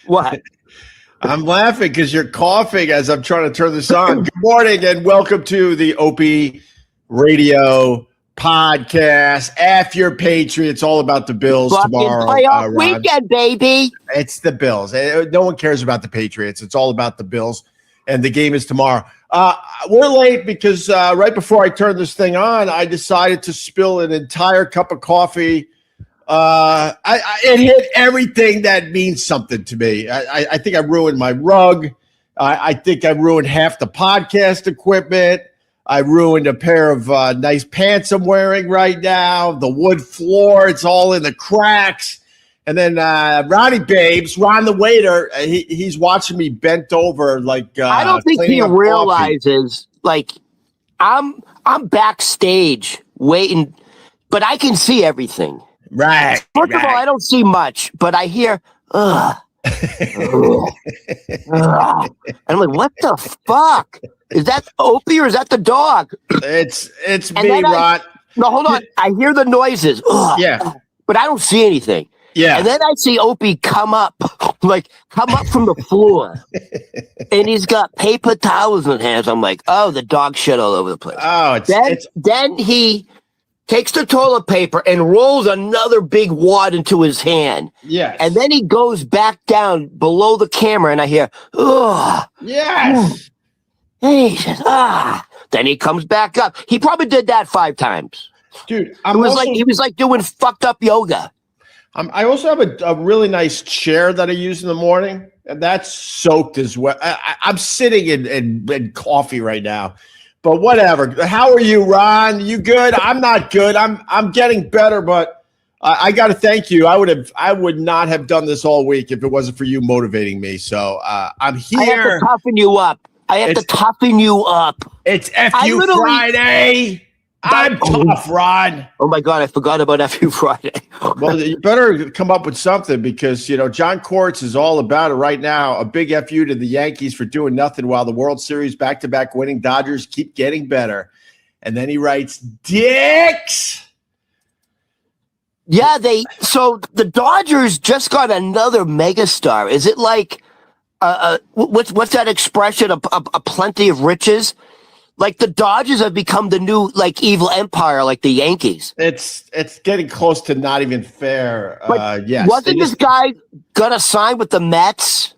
What? I'm laughing because you're coughing as I'm trying to turn this on. Good morning and welcome to the Opie Radio podcast. F your Patriots, all about the Bills tomorrow. Playoff weekend, baby. It's the Bills. No one cares about the Patriots. It's all about the Bills, and the game is tomorrow. We're late because right before I turned this thing on, I decided to spill an entire cup of coffee. It hit everything that means something to me. I think I ruined my rug. I think I ruined half the podcast equipment. I ruined a pair of nice pants I'm wearing right now. The wood floor, it's all in the cracks. And then Ron the waiter, he's watching me bent over like I don't think he realizes coffee. Like I'm backstage waiting, but I can see everything. Right. First of all, I don't see much, but I hear ugh. And I'm like, what the fuck? Is that Opie or is that the dog? It's me, Rod. No, hold on. I hear the noises. Ugh. Yeah. But I don't see anything. Yeah. And then I see Opie come up from the floor. And he's got paper towels in his hands. I'm like, oh, the dog shit all over the place. Oh, then he takes the toilet paper and rolls another big wad into his hand. Yes. And then he goes back down below the camera, and I hear, ugh. Yes. And he says, ah. Then he comes back up. He probably did that 5 times. Dude, he was like doing fucked up yoga. I also have a really nice chair that I use in the morning, and that's soaked as well. I'm sitting in coffee right now. But whatever. How are you, Ron? You good? I'm not good. I'm getting better, but I got to thank you. I would not have done this all week if it wasn't for you motivating me. So I'm here. I have to toughen you up. It's FU Friday. I'm tough, Ron. Oh my God, I forgot about FU Friday. Well, you better come up with something because, John Quartz is all about it right now. A big FU to the Yankees for doing nothing while the World Series back-to-back winning Dodgers keep getting better. And then he writes, dicks. Yeah, so the Dodgers just got another megastar. Is it like, what's that expression, a plenty of riches? Like the Dodgers have become the new evil empire, like the Yankees. It's getting close to not even fair. Yes. Wasn't this guy gonna sign with the Mets?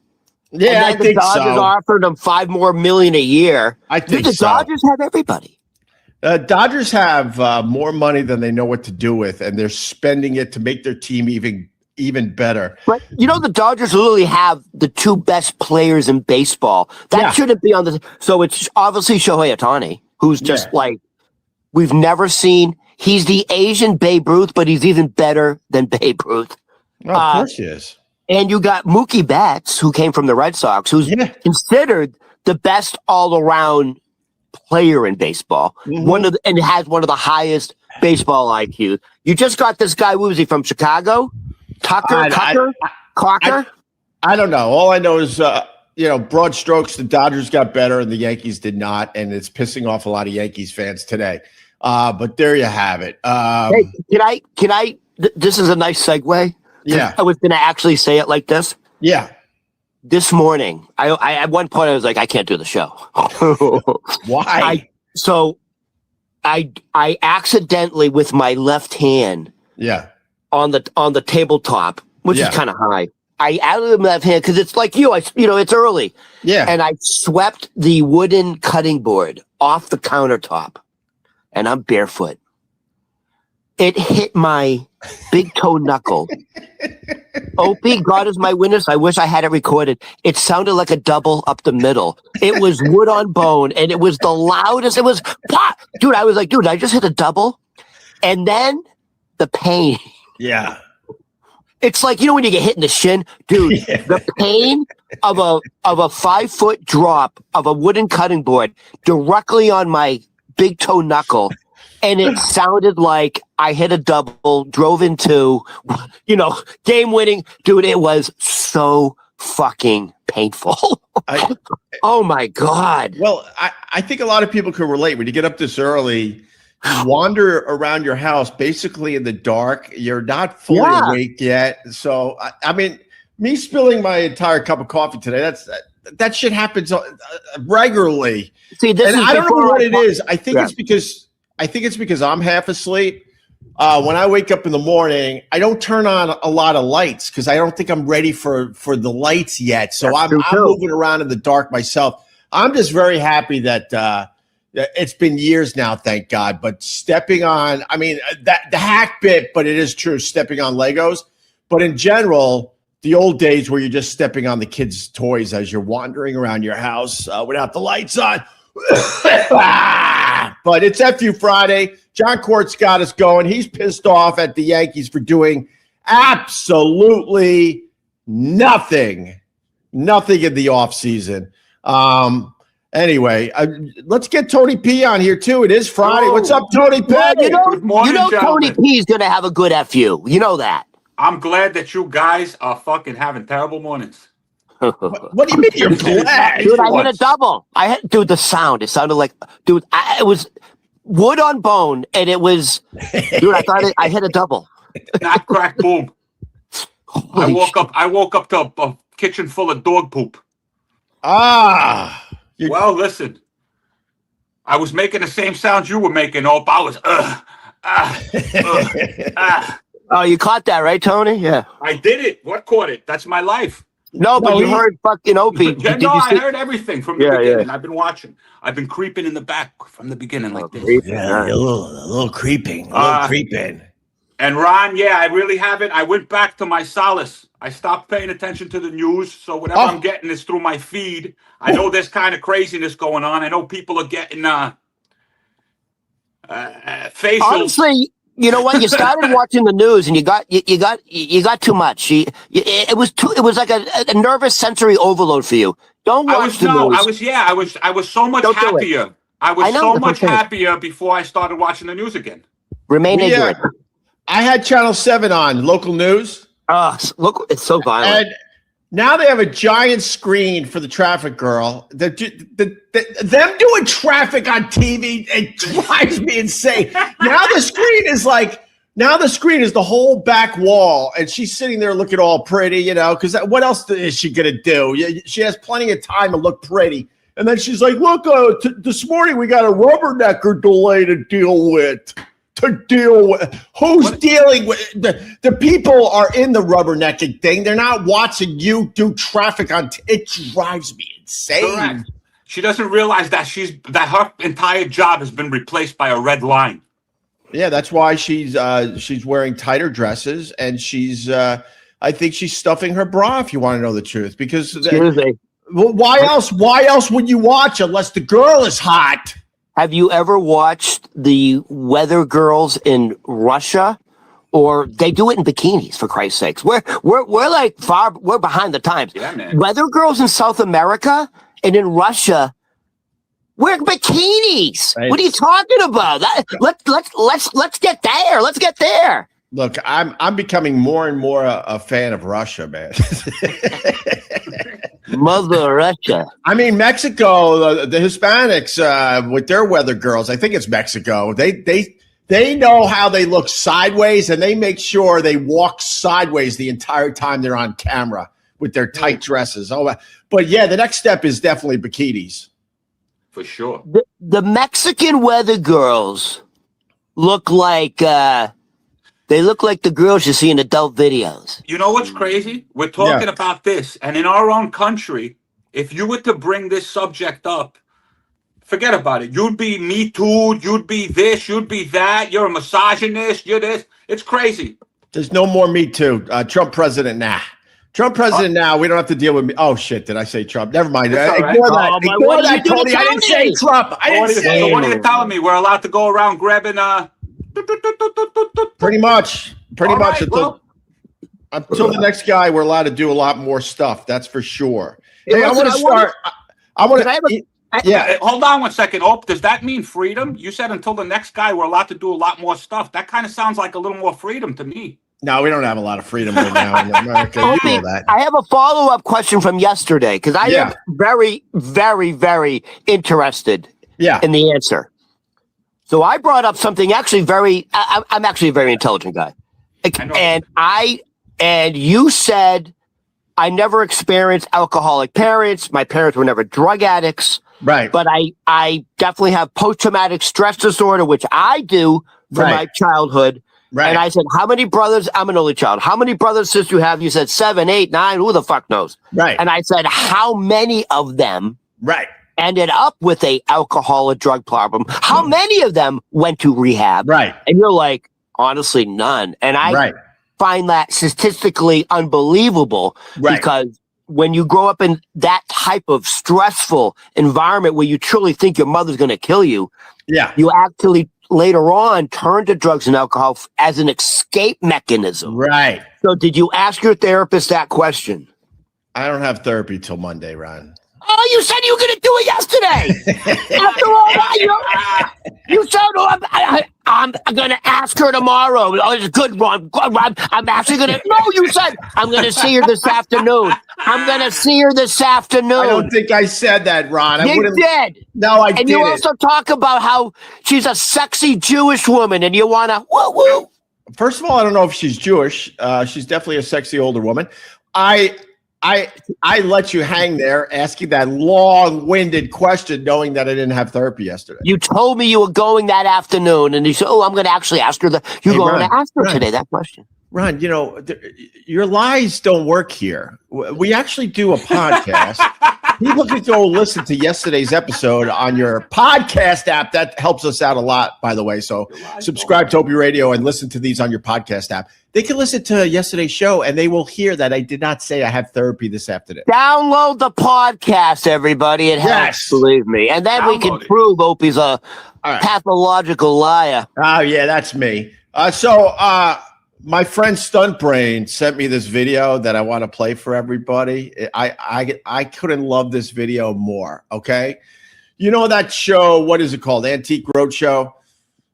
Yeah, I think so. The Dodgers offered him $5 million a year. I think the Dodgers have everybody. Dodgers have more money than they know what to do with, and they're spending it to make their team even better. But the Dodgers literally have the 2 best players in baseball. That shouldn't be on the. So it's obviously Shohei Ohtani, who's just we've never seen. He's the Asian Babe Ruth, but he's even better than Babe Ruth. Oh, of course he is. And you got Mookie Betts, who came from the Red Sox, who's considered the best all-around player in baseball. Mm-hmm. And has one of the highest baseball IQ. You just got this guy. Who was he from? Chicago? Cocker? I don't know. All I know is, broad strokes, the Dodgers got better and the Yankees did not, and it's pissing off a lot of Yankees fans today. But there you have it. Hey, can I? This is a nice segue. Yeah, I was going to actually say it like this. Yeah. This morning, I at one point I was like, I can't do the show. Why? I accidentally with my left hand. Yeah. On the tabletop, which is kind of high. I added my left hand because it's like it's early. Yeah. And I swept the wooden cutting board off the countertop, and I'm barefoot. It hit my big toe knuckle. Opie, God is my witness. I wish I had it recorded. It sounded like a double up the middle. It was wood on bone, and it was the loudest. It was, dude. I was like, dude, I just hit a double, and then the pain. Yeah. It's like, when you get hit in the shin, dude, the pain of a 5-foot drop of a wooden cutting board directly on my big toe knuckle. And it sounded like I hit a double, drove into, game winning. Dude, it was so fucking painful. Oh my God. Well, I think a lot of people can relate. When you get up this early, you wander around your house basically in the dark. You're not fully awake yet. So, Me spilling my entire cup of coffee today. That shit happens regularly. See, this and is I don't know what it is. I think Yeah. it's because I'm half asleep. When I wake up in the morning, I don't turn on a lot of lights because I don't think I'm ready for the lights yet. So I'm moving around in the dark myself. I'm just very happy that it's been years now, thank God. But stepping on, I mean, the hack bit, but it is true, stepping on Legos. But in general, the old days where you're just stepping on the kids' toys as you're wandering around your house without the lights on. But it's FU Friday. John Court's got us going. He's pissed off at the Yankees for doing absolutely nothing in the offseason. Anyway, let's get Tony P on here too. It is Friday. What's up, Tony P? Well, Good morning, Tony gentlemen. P is going to have a good FU. You know that. I'm glad that you guys are fucking having terrible mornings. What do you mean you're glad? Dude, I hit a double. Dude, the sound. It sounded like, dude, it was wood on bone, and it was, dude, I thought I hit a double. Snap, crack, boom. I woke up to a kitchen full of dog poop. Well, listen. I was making the same sounds you were making, I was Oh, you caught that, right, Tony? Yeah. I did it. What caught it? That's my life. No, but you heard fucking Opie. I heard everything from the beginning. Yeah. I've been watching. I've been creeping in the back from the beginning like this. Yeah, a little creeping. And Ron, I really haven't. I went back to my solace. I stopped paying attention to the news, so whatever I'm getting is through my feed. I know there's kind of craziness going on. I know people are getting facial. Honestly, you know what? You started watching the news, and you got too much. It was like a nervous sensory overload for you. Don't watch the news. I was so much happier. I was so much happier before I started watching the news again. Remain ignorant. I had Channel 7 on, local news. Look, it's so violent. And now they have a giant screen for the traffic girl. Them doing traffic on TV, it drives me insane. Now the screen is the whole back wall, and she's sitting there looking all pretty, because what else is she going to do? She has plenty of time to look pretty. And then she's like, look, this morning we got a rubbernecker delay to deal with. Who's dealing with the people are in the rubbernecking thing. They're not watching you do traffic on it drives me insane. Correct. She doesn't realize that her entire job has been replaced by a red line. Yeah, that's why she's wearing tighter dresses, and I think she's stuffing her bra, if you want to know the truth, because why else would you watch unless the girl is hot? Have you ever watched the weather girls in Russia? Or they do it in bikinis, for Christ's sakes. We're like we're behind the times. Yeah, man. Weather girls in South America and in Russia, wear bikinis. Right. What are you talking about? Let's get there. Let's get there. Look, I'm becoming more and more a fan of Russia, man. Mother Russia. I mean, Mexico, the Hispanics with their weather girls. I think it's Mexico. They know how they look sideways, and they make sure they walk sideways the entire time they're on camera with their tight dresses. Oh, but yeah, the next step is definitely bikinis. For sure. The Mexican weather girls look like they look like the girls you see in adult videos. You know what's crazy? We're talking about this, and in our own country, if you were to bring this subject up, forget about it. You'd be Me Too, you'd be this, you'd be that, you're a misogynist, you're this. It's crazy. There's no more Me Too. Trump president now. Trump president now. We don't have to deal with me. Oh, shit. Did I say Trump? Never mind. Ignore that. Ignore that, Tony. I didn't say Trump. So what are you telling me? We're allowed to go around grabbing Pretty much. Until the next guy, we're allowed to do a lot more stuff. That's for sure. Hey, I want to start. Hold on 1 second. Oh, does that mean freedom? You said until the next guy, we're allowed to do a lot more stuff. That kind of sounds like a little more freedom to me. No, we don't have a lot of freedom right now in America. You know that. I have a follow-up question from yesterday because I am very, very, very interested in the answer. So I brought up something actually I'm actually a very intelligent guy. And you said I never experienced alcoholic parents. My parents were never drug addicts. Right. But I definitely have post-traumatic stress disorder, which I do from my childhood. Right. And I said, how many brothers? I'm an only child. How many brothers and sisters you have? You said 7, 8, 9. Who the fuck knows? Right. And I said, how many of them ended up with a alcohol or drug problem? How many of them went to rehab? Right. And you're like, honestly, none. And I find that statistically unbelievable because when you grow up in that type of stressful environment where you truly think your mother's going to kill you, you actually later on turn to drugs and alcohol as an escape mechanism. Right. So did you ask your therapist that question? I don't have therapy till Monday, Ron. Oh, you said you were going to do it yesterday. After all that, you said, I'm going to ask her tomorrow. Oh, it's good, Ron. I'm actually going to. No, you said, I'm going to see her this afternoon. I'm going to see her this afternoon. I don't think I said that, Ron. You did. No, I didn't. And you also talk about how she's a sexy Jewish woman and you want to woo-woo. First of all, I don't know if she's Jewish. She's definitely a sexy older woman. I let you hang there asking that long-winded question knowing that I didn't have therapy yesterday. You told me you were going that afternoon, and you said, I'm going to actually ask her you're going to ask her today that question. Ron, your lies don't work here. We actually do a podcast. People can go listen to yesterday's episode on your podcast app. That helps us out a lot, by the way. So subscribe to Opie Radio and listen to these on your podcast app. They can listen to yesterday's show, and they will hear that I did not say I have therapy this afternoon. Download the podcast, everybody. It helps, believe me. And then we can prove Opie's a pathological liar. Oh, yeah, that's me. My friend Stunt Brain sent me this video that I want to play for everybody. I couldn't love this video more, okay? You know that show, what is it called? Antique Roadshow?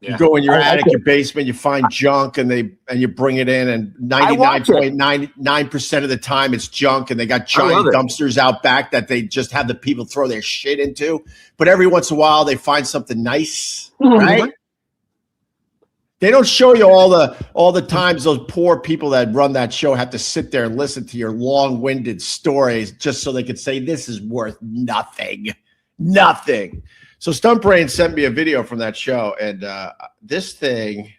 Yeah. You go in your attic, your basement, you find junk, and you bring it in, and 99.99% of the time it's junk, and they got giant dumpsters out back that they just have the people throw their shit into. But every once in a while, they find something nice, right? They don't show you all the times those poor people that run that show have to sit there and listen to your long-winded stories just so they could say this is worth nothing. Nothing. So Stunt Brain sent me a video from that show, and this thing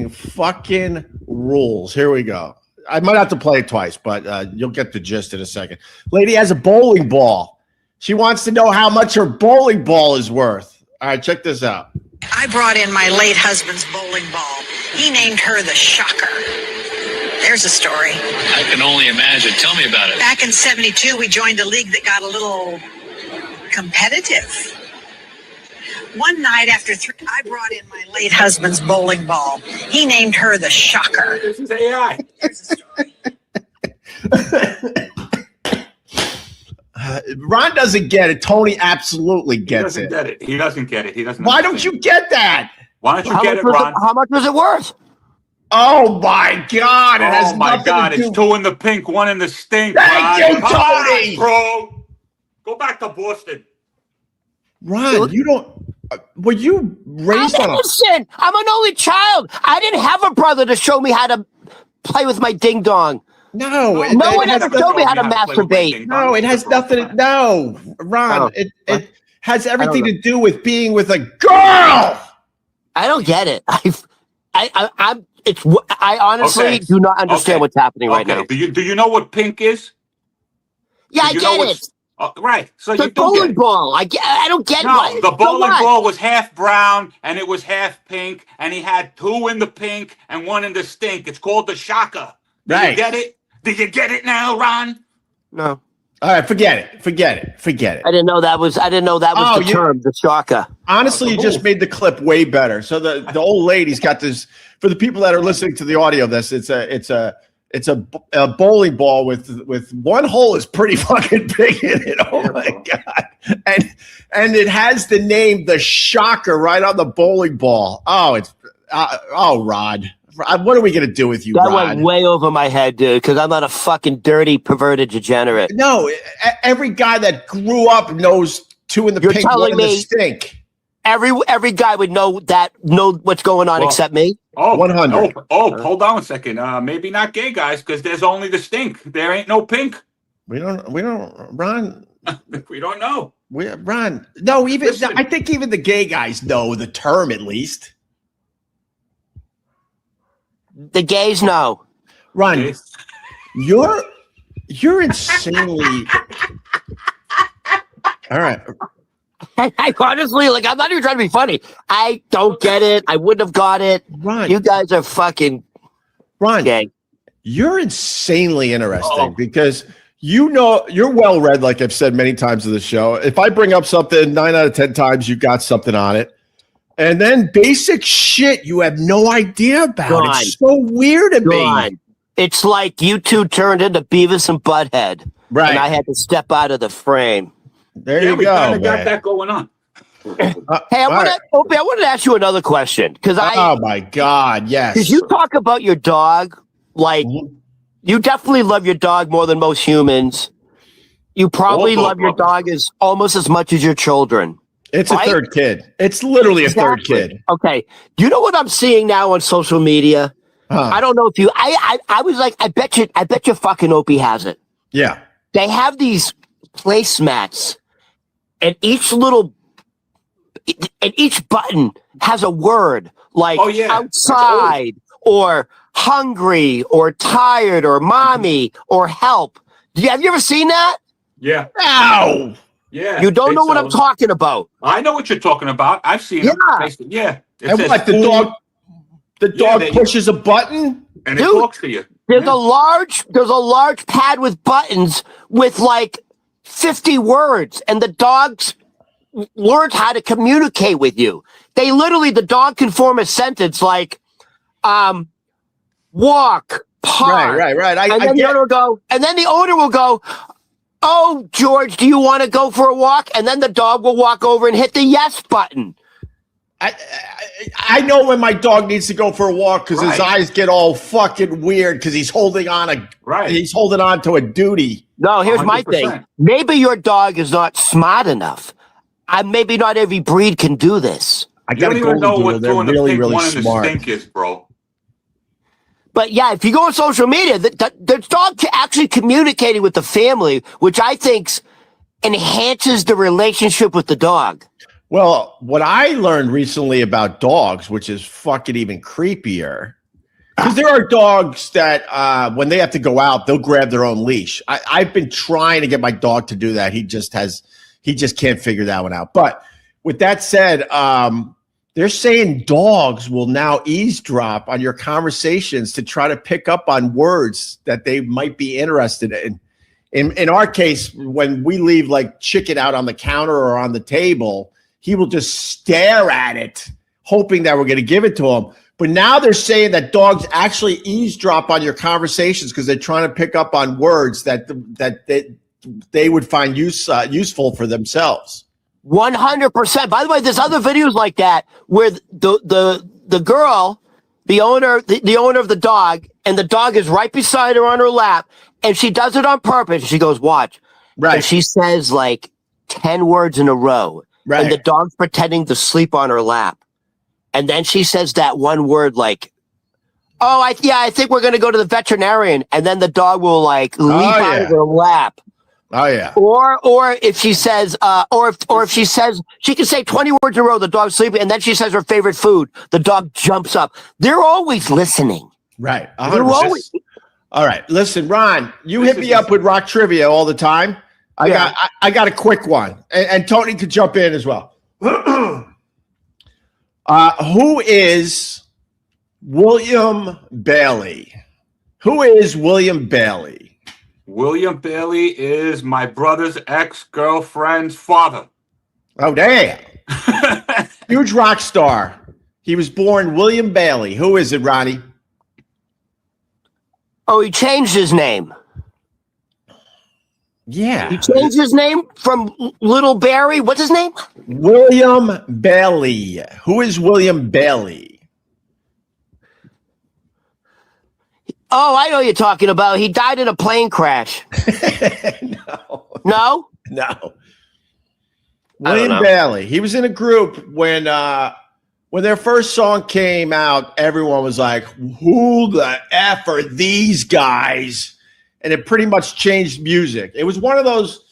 fucking rules. Here we go. I might have to play it twice, but you'll get the gist in a second. Lady has a bowling ball. She wants to know how much her bowling ball is worth. All right, check this out. I brought in my late husband's bowling ball. He named her the Shocker. There's a story. I can only imagine. Tell me about it. Back in '72, we joined a league that got a little competitive. One night after 3, I brought in my late husband's bowling ball. He named her the Shocker. This is AI. There's a story. Ron doesn't get it. Tony absolutely gets it. He doesn't get it. He doesn't. Why don't you get that? Why don't you get it, Ron? How much was it worth? Oh my God! It has nothing to do. It's 2 in the pink, 1 in the stink. Thank you, Tony. Bro, go back to Boston. Ron, you don't. Were you raised on Listen, I'm an only child. I didn't have a brother to show me how to play with my ding dong. No one ever showed me how to masturbate. No, it has nothing. No, Ron, it has everything to do with being with a girl. I don't get it. I honestly do not understand what's happening right now. Do you know what pink is? Yeah, I get it. Right. So the bowling ball. I don't get it. The bowling ball was half brown and it was half pink, and he had 2 in the pink and 1 in the stink. It's called the Shocker. Did you get it? Did you get it now, Ron? No. All right, forget it. I didn't know that was the term, the Shocker. Honestly, you just made the clip way better. So the old lady's got this. For the people that are listening to the audio of this, it's a bowling ball with one hole is pretty fucking big in it. Oh my God. And it has the name the Shocker right on the bowling ball. Oh, it's Rod. What are we going to do with you, That Rod? went way over my head, dude, because I'm not a fucking dirty, perverted degenerate. No, every guy that grew up knows 2 in the pink, 1 in the stink. Every guy would know what's going on except me. Oh, 100. Hold on a second. Maybe not gay guys, because there's only the stink. There ain't no pink. We don't, Ron. We don't know. Ron. No, I think even the gay guys know the term at least. The gays know. Ron, Gays. you're insanely. All right. I honestly, like, I'm not even trying to be funny. I don't get it. I wouldn't have got it. Ron, you guys are fucking gay. You're insanely interesting because you know you're well read, like I've said many times in the show. If I bring up something 9 out of 10 times, you got something on it. And then basic shit you have no idea about. It's so weird to me. It's like you two turned into Beavis and Butthead. Right. And I had to step out of the frame. There you go. We kind of got that going on. Hey, I wanted to ask you another question. Oh my God, yes. Because you talk about your dog, like you definitely love your dog more than most humans. You probably love your dog almost as much as your children. It's a third kid. It's literally a third kid. Okay. You know what I'm seeing now on social media? I don't know if you I was like, I bet you fucking Opie has it. Yeah. They have these placemats and each button has a word like outside or hungry or tired or mommy or help. Have you ever seen that? Yeah. Ow. Yeah. You don't know what I'm talking about. I know what you're talking about. I've seen it. Yeah. And what, the dog pushes a button and it talks to you. There's a large pad with buttons with like 50 words, and the dogs learned how to communicate with you. The dog can form a sentence like, walk, park. Right. And then the owner will go, oh, George, do you want to go for a walk? And then the dog will walk over and hit the yes button. I know when my dog needs to go for a walk because his eyes get all fucking weird because he's holding on to a duty. No, here's 100%. My thing. Maybe your dog is not smart enough. Maybe not every breed can do this. I don't even know what doing the pink one and the stink is, bro. But yeah, if you go on social media, the dog actually communicating with the family, which I think enhances the relationship with the dog. Well, what I learned recently about dogs, which is fucking even creepier, because there are dogs that when they have to go out, they'll grab their own leash. I've been trying to get my dog to do that. He just can't figure that one out. But with that said, they're saying dogs will now eavesdrop on your conversations to try to pick up on words that they might be interested in. In our case, when we leave like chicken out on the counter or on the table, he will just stare at it, hoping that we're going to give it to him. But now they're saying that dogs actually eavesdrop on your conversations because they're trying to pick up on words that they would find useful for themselves. 100%. By the way, there's other videos like that where the girl, the owner of the dog, and the dog is right beside her on her lap, and she does it on purpose. She goes, watch. Right. And she says like 10 words in a row. Right. And the dog's pretending to sleep on her lap. And then she says that one word like, oh, I think we're going to go to the veterinarian. And then the dog will like leap out of her lap. Oh, yeah. Or if she says, or if she says, she can say 20 words in a row, the dog's sleeping, and then she says her favorite food. The dog jumps up. They're always listening. Right. 100%. All right. Listen, Ron, you hit me up with rock trivia all the time. I got a quick one, and Tony could jump in as well. Who is William Bailey? Who is William Bailey? William Bailey is my brother's ex-girlfriend's father. Oh, damn. Huge rock star. He was born William Bailey. Who is it, Ronnie? Oh, he changed his name. Yeah. He changed his name from Little Barry. What's his name? William Bailey. Who is William Bailey? Oh, I know what you're talking about. He died in a plane crash. No? No. William Bailey. He was in a group when When their first song came out, everyone was like, who the F are these guys? And it pretty much changed music. It was one of those,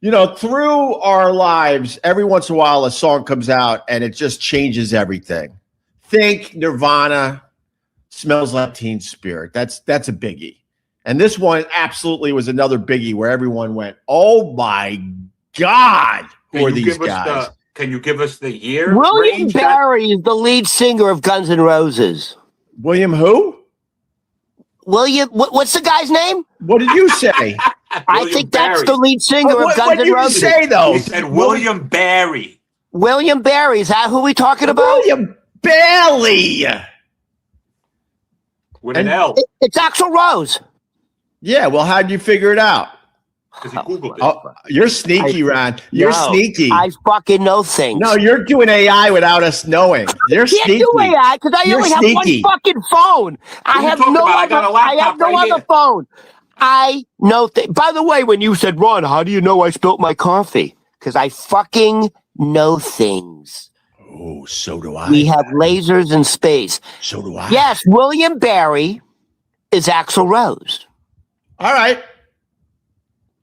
through our lives, every once in a while a song comes out and it just changes everything. Think Nirvana, Smells Like Teen Spirit. That's a biggie. And this one absolutely was another biggie where everyone went, oh my God, who are these guys? Can you give us the year? William Barry is the lead singer of Guns N' Roses. William who? What's the guy's name? What did you say? I think that's the lead singer of Guns N' Roses. What did you say, though? He said William Barry. William Barry. Is that who we talking about? William Barry. With an L. It's Axl Rose. Yeah, well, how'd you figure it out? Because he Googled it. Oh, you're sneaky, Ron. You're sneaky. I fucking know things. No, you're doing AI without us knowing. You're sneaky. I can't do AI because I only have one fucking phone. I have no other phone. I know. By the way, when you said, Ron, how do you know I spilt my coffee? Because I fucking know things. Oh, so do I. We have lasers in space. So do I. Yes, William Barry is Axl Rose. All right.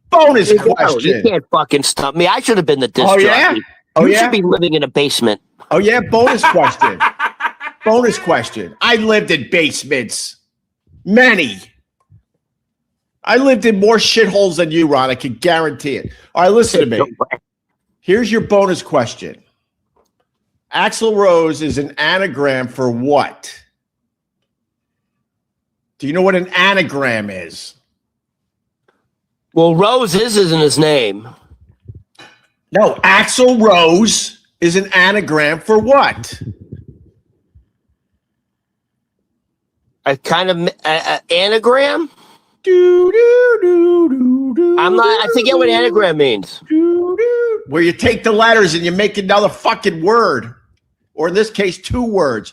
Bonus question. You can't fucking stump me. I should have been the disc jockey. You should be living in a basement. Oh, yeah? Bonus question. Bonus question. I lived in basements. Many. I lived in more shitholes than you, Ron. I can guarantee it. All right, listen to me. Here's your bonus question. Axl Rose is an anagram for what? Do you know what an anagram is? Well, Rose isn't his name. No, Axl Rose is an anagram for what? A kind of anagram? I forget what anagram means. Where you take the letters and you make another fucking word. Or in this case, two words.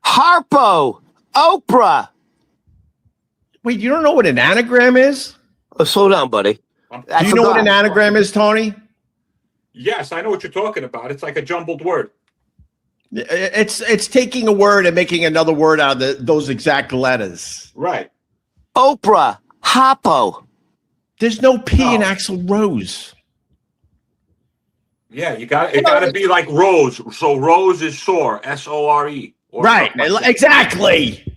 Harpo. Oprah. Wait, you don't know what an anagram is? Oh, slow down, buddy. Do you know what an anagram is, Tony? Yes, I know what you're talking about. It's like a jumbled word. It's taking a word and making another word out of those exact letters. Right. Oprah. Harpo. There's no P in Axl Rose. Yeah, it got to be like Rose. So Rose is sore, S-O-R-E. Right, exactly.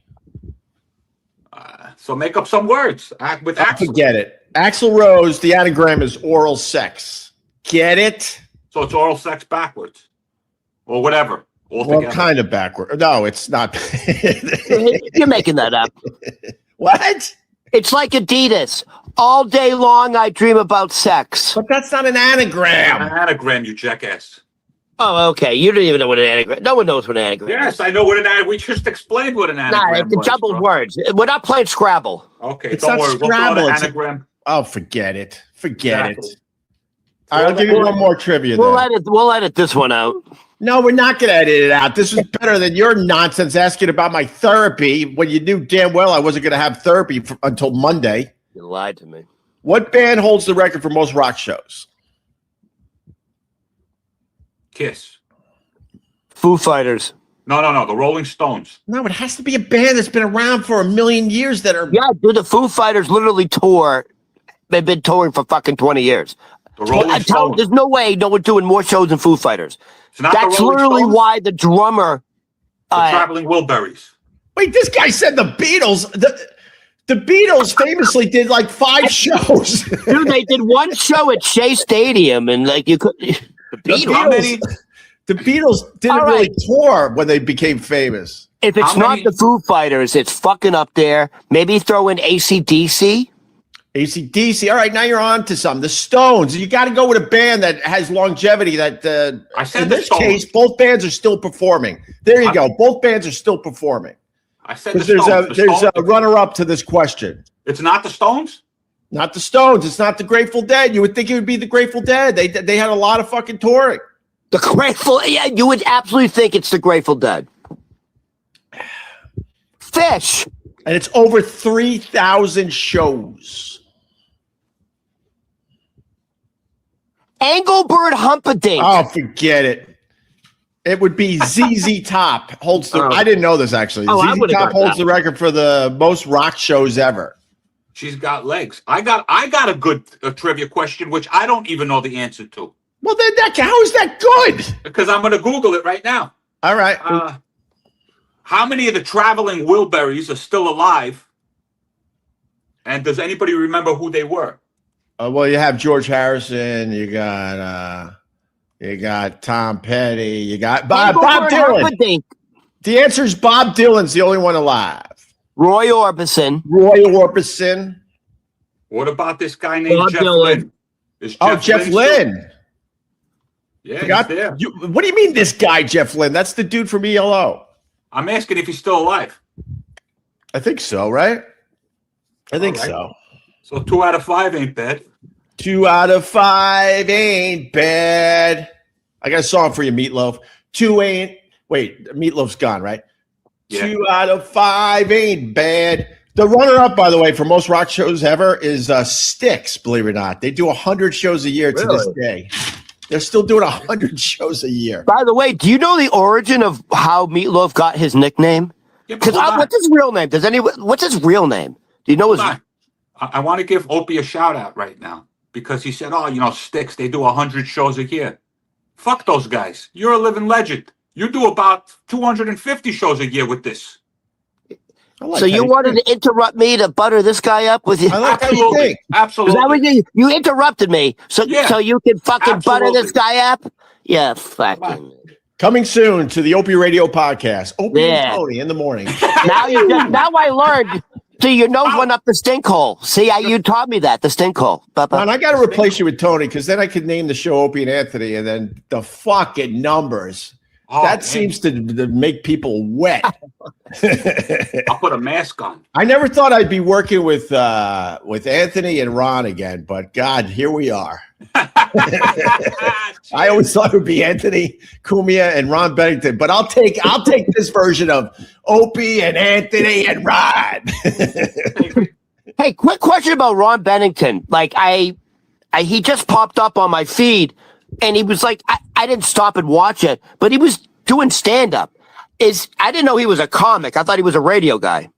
So make up some words with Axl. Forget it. Axl Rose, the anagram is oral sex. Get it? So it's oral sex backwards. Or whatever. Well, kind of backward. No, it's not. You're making that up. What? It's like Adidas. All day long, I dream about sex. But that's not an anagram. An anagram, you jackass. Oh, okay. You don't even know what an anagram. No one knows what an anagram is. Yes, I know what an anagram. We just explained what an anagram it's jumbled words. We're not playing Scrabble. Okay, it's don't not worry. Scrabble. We'll anagram. Oh, forget it. Forget it. All right, I'll give you one more trivia. We'll edit this one out. No, we're not going to edit it out. This is better than your nonsense asking about my therapy when you knew damn well I wasn't going to have therapy until Monday. You lied to me. What band holds the record for most rock shows? Kiss. Foo Fighters. No. The Rolling Stones. No, it has to be a band that's been around for 1,000,000 years that are. Yeah, dude, the Foo Fighters literally tour. They've been touring for fucking 20 years. The Rolling Stones. There's no way no one's doing more shows than Foo Fighters. That's literally why the drummer. The Traveling Wilburys. Wait, this guy said the Beatles. The Beatles famously did like 5 shows. Dude, they did one show at Shea Stadium, and like you could. The Beatles didn't really tour when they became famous. If it's not the Foo Fighters, it's fucking up there. Maybe throw in AC/DC. AC/DC. All right, now you're on to something. The Stones. You got to go with a band that has longevity. That in this case, both bands are still performing. There you go. Both bands are still performing. I said there's a runner-up to this question. It's not the Stones? Not the Stones. It's not the Grateful Dead. You would think it would be the Grateful Dead. They had a lot of fucking touring. The Grateful, yeah, you would absolutely think it's the Grateful Dead. Fish. And it's over 3,000 shows. Engelbert Humperdinck. Oh, forget it. It would be ZZ Top holds the. I didn't know this actually. I ZZ would've Top got holds that. the record for the most rock shows ever. She's got legs. I got a good trivia question, which I don't even know the answer to. Well, then how is that good? Because I'm going to Google it right now. All right. How many of the traveling Wilburys are still alive? And does anybody remember who they were? Well, you have George Harrison. You got Tom Petty. You got Bob Dylan. Humperdinck. The answer is Bob Dylan's the only one alive. Roy Orbison. What about this guy named Bob Jeff Dylan. Lynne? Jeff Lynne. Yeah, Forgot, he's there. What do you mean this guy, Jeff Lynne? That's the dude from ELO. I'm asking if he's still alive. I think so, right? I think All right. so. So 2 out of 5 ain't bad. 2 out of 5 ain't bad. I got a song for you, Meatloaf. Meatloaf's gone, right? Yeah. 2 out of 5 ain't bad. The runner-up, by the way, for most rock shows ever is Styx, believe it or not. They do 100 shows a year to this day. They're still doing 100 shows a year. By the way, do you know the origin of how Meatloaf got his nickname? Yeah, but Because hold on. what's his real name? What's his real name? Do you know his? Hold on. I want to give Opie a shout out right now because he said, Styx, they do 100 shows a year. Fuck those guys. You're a living legend. You do about 250 shows a year with this. So you wanted to interrupt me to butter this guy up with you? I like how you think. Is that what Absolutely. you interrupted me so you can fucking butter this Absolutely. guy up? Yeah, fucking. Coming soon to the Opie Radio podcast. Opie and Tony in the morning. Now I learned. See, your nose went up the stink hole. See, you taught me that, the stink hole. And I got to replace you with Tony because then I could name the show Opie and Anthony, and then the fucking numbers. That seems to make people wet. I'll put a mask on. I never thought I'd be working with Anthony and Ron again, but God, here we are. I always thought it would be Anthony Cumia and Ron Bennington, but I'll take this version of Opie and Anthony and Ron. Hey, quick question about Ron Bennington. Like he just popped up on my feed, and he was like, I didn't stop and watch it, but he was doing stand up. I didn't know he was a comic. I thought he was a radio guy.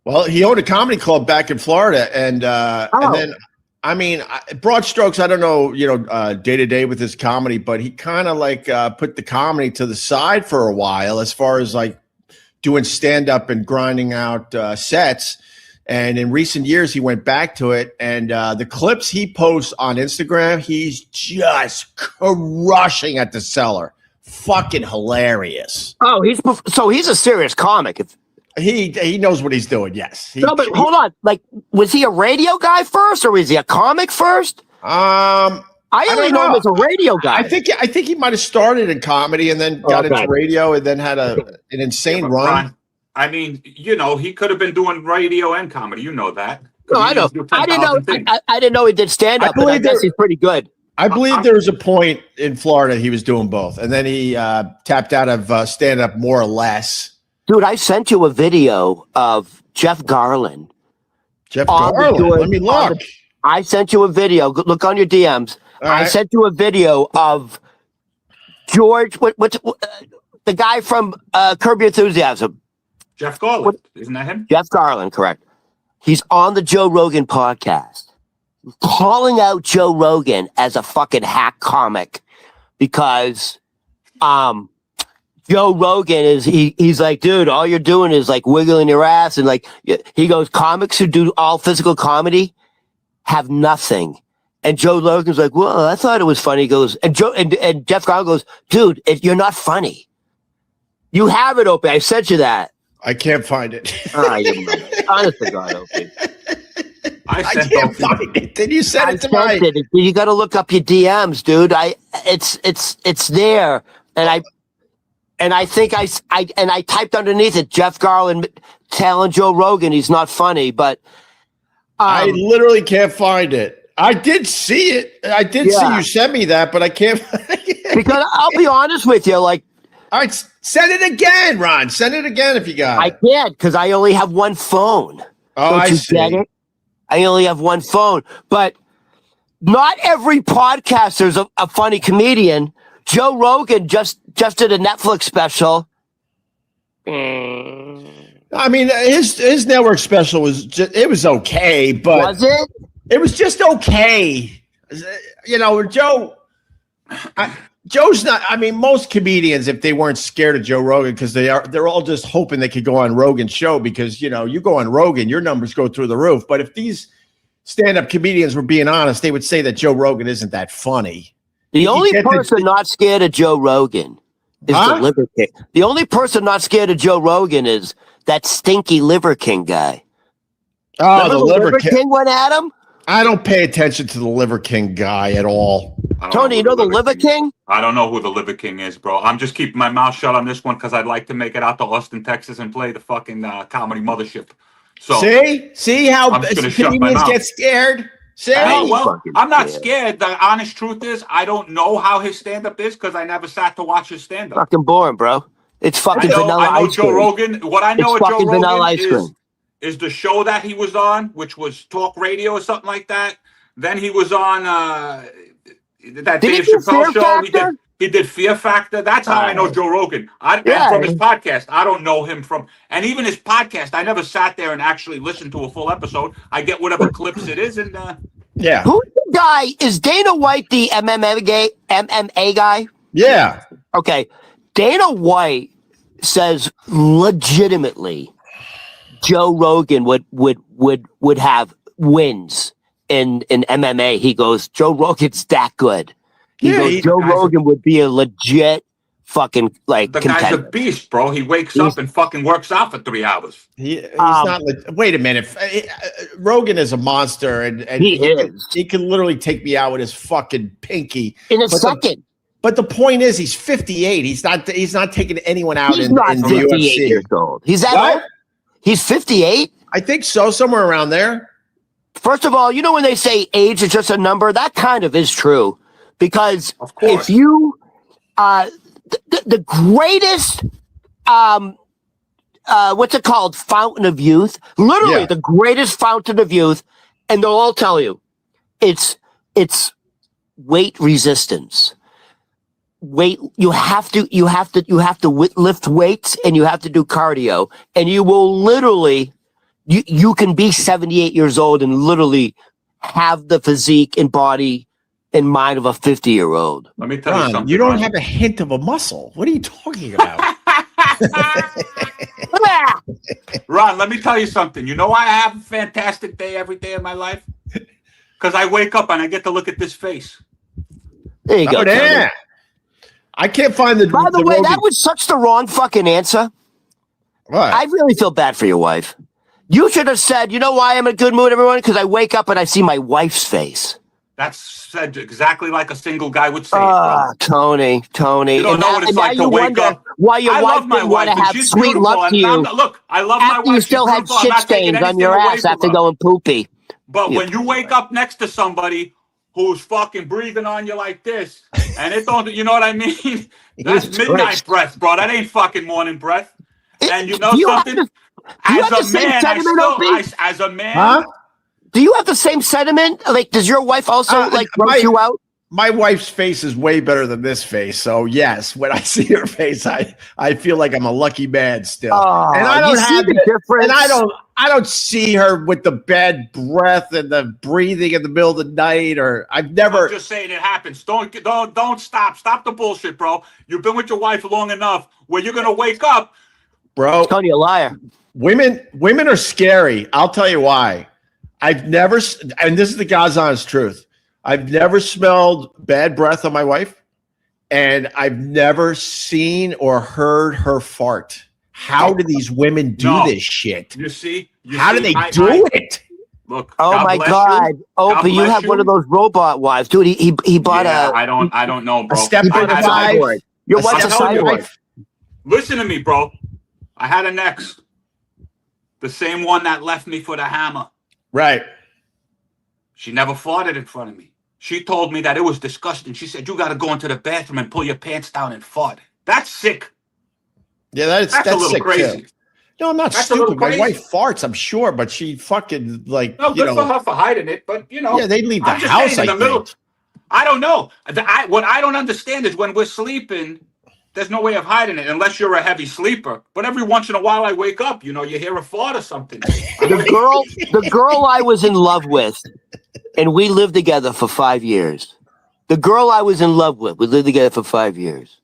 Well, he owned a comedy club back in Florida, and then, I mean, broad strokes, I don't know, day to day with his comedy, but he kind of put the comedy to the side for a while as far as doing stand up and grinding out sets. And in recent years, he went back to it, and the clips he posts on Instagram, he's just crushing at the Cellar. Fucking hilarious. Oh, he's a serious comic. He knows what he's doing. Yes. But hold on. Was he a radio guy first, or was he a comic first? I only know him as a radio guy. I think he might have started in comedy and then got into radio and then had an insane run. Ron, I mean, he could have been doing radio and comedy. You know that. No, I know. I didn't know he did stand up, but I guess he's pretty good. I believe there was a point in Florida he was doing both, and then he tapped out of stand up more or less. Dude, I sent you a video of Jeff Garland. Let me look. I sent you a video. Look on your DMs. I sent you a video of George. What's the guy from Curb Your Enthusiasm? Jeff Garland. Isn't that him? Jeff Garland, correct. He's on the Joe Rogan podcast, calling out Joe Rogan as a fucking hack comic because Joe Rogan he's like, dude, all you're doing is wiggling your ass. And he goes, comics who do all physical comedy have nothing. And Joe Rogan's like, well, I thought it was funny. He goes, and Jeff Garland goes, dude, you're not funny. You have it, Opie. I sent you that. I can't find it. Honest to God, Opie. I can't find it. Did you send it to me? You got to look up your DMs, dude. It's there, and I think I typed underneath it Jeff Garland telling Joe Rogan he's not funny, but I literally can't find it. I did see it. I did see you sent me that, but I can't. Because I'll be honest with you, all right, send it again, Ron. Send it again if you got it. I can't because I only have one phone. Oh, I see. Get it? I only have one phone, but not every podcaster is a funny comedian. Joe Rogan just did a Netflix special. I mean, his network special was okay, but Was it? It was just okay. You know, Joe's not. I mean, most comedians, if they weren't scared of Joe Rogan, because they're all just hoping they could go on Rogan's show, because you go on Rogan, your numbers go through the roof. But if these stand-up comedians were being honest, they would say that Joe Rogan isn't that funny. The only person not scared of Joe Rogan is the Liver King. The only person not scared of Joe Rogan is that stinky Liver King guy. Oh, remember the Liver King went at him? I don't pay attention to the Liver King guy at all. Tony, you know the Liver King? I don't know who the Liver King is, bro. I'm just keeping my mouth shut on this one because I'd like to make it out to Austin, Texas, and play the fucking comedy mothership. So see how comedians get scared. Well, I'm not scared. The honest truth is, I don't know how his stand-up is because I never sat to watch his stand-up. Fucking boring, bro. It's fucking vanilla I know ice Joe cream. Rogan. What I know of Joe Rogan is the show that he was on, which was Talk Radio or something like that. Then he was on that Dave Chappelle show. He did Fear Factor. That's how I know Joe Rogan. And from his podcast. I don't know him from, and even his podcast, I never sat there and actually listened to a full episode. I get whatever clips it is, and yeah. Who's the guy? Is Dana White the MMA guy? Yeah. Okay. Dana White says legitimately Joe Rogan would have wins in MMA. He goes, Joe Rogan's that good. Joe Rogan would be a legit fucking the contender. guy's a beast, bro. He wakes up and fucking works out for 3 hours. He's not. Wait a minute. Rogan is a monster, and he can literally take me out with his fucking pinky in a second. But the point is, he's 58. He's not taking anyone out in the UFC. Years old. He's that old? He's 58. I think so, somewhere around there. First of all, you know when they say age is just a number, that kind of is true. Because if you, the greatest, what's it called? Fountain of youth, literally the greatest fountain of youth. And they'll all tell you it's weight resistance. You have to lift weights and you have to do cardio, and you will literally, you can be 78 years old and literally have the physique and body and mind of a 50-year-old. Let me tell you something. You don't have a hint of a muscle. What are you talking about? Ron, let me tell you something. You know why I have a fantastic day every day of my life? Because I wake up and I get to look at this face. There you go. Yeah. I can't find the. By the way, that was such the wrong fucking answer. What? I really feel bad for your wife. You should have said, you know why I'm in a good mood, everyone? Because I wake up and I see my wife's face. That's said exactly like a single guy would say. Tony. You don't know what it's like to wake up. Why your wife didn't want to have sweet love to you. Look, I love my wife. You still had shit stains on your ass after going poopy. But when you wake up next to somebody who's fucking breathing on you like this, and it don't, you know what I mean? That's midnight breath, bro. That ain't fucking morning breath. And you know something? As a man, huh? Do you have the same sentiment? Like, does your wife also gross you out? My wife's face is way better than this face. So yes, when I see her face, I feel like I'm a lucky man still. And I don't have the difference. And I don't see her with the bad breath and the breathing in the middle of the night. Or I've never. I'm just saying it happens. Don't stop. Stop the bullshit, bro. You've been with your wife long enough where you're gonna wake up, bro. Tony, a liar. Women are scary. I'll tell you why. I've never, and this is the God's honest truth, I've never smelled bad breath on my wife, and I've never seen or heard her fart. How do these women do this shit? You see? How do they do it? Look. Oh my God, Opie, you have one of those robot wives, dude. He bought a. I don't know, bro. A step on the cyborg. Your wife's a cyborg. Listen to me, bro. I had an ex, the same one that left me for the hammer. Right. She never farted in front of me. She told me that it was disgusting. She said, you got to go into the bathroom and pull your pants down and fart. That's sick. Yeah, that's a little sick crazy. Too. No, I'm not That's a little stupid. My crazy. wife farts, I'm sure, but she fucking like, No, good for her for hiding it, but Yeah, they leave the I'm just house, saying, I in the middle. think. I don't know. What I don't understand is when we're sleeping, there's no way of hiding it unless you're a heavy sleeper. But every once in a while, I wake up. You hear a fart or something. The girl I was in love with, and we lived together for 5 years. The girl I was in love with, we lived together for 5 years.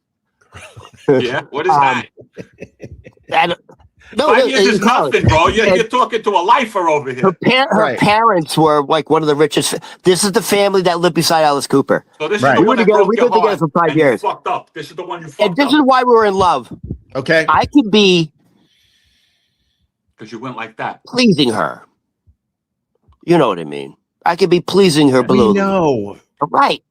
Yeah, what is that? And, no, 5 years is college. nothing, bro. You're talking to a lifer over here. Her parents were like one of the richest. This is the family that lived beside Alice Cooper. So this is the one that we broke lived your together heart for 5 and years. you fucked up. This is the one you fucked And this up. is why we were in love. Okay. I could be Because you went like that. pleasing her. You know what I mean? I could be pleasing her below. No. Right.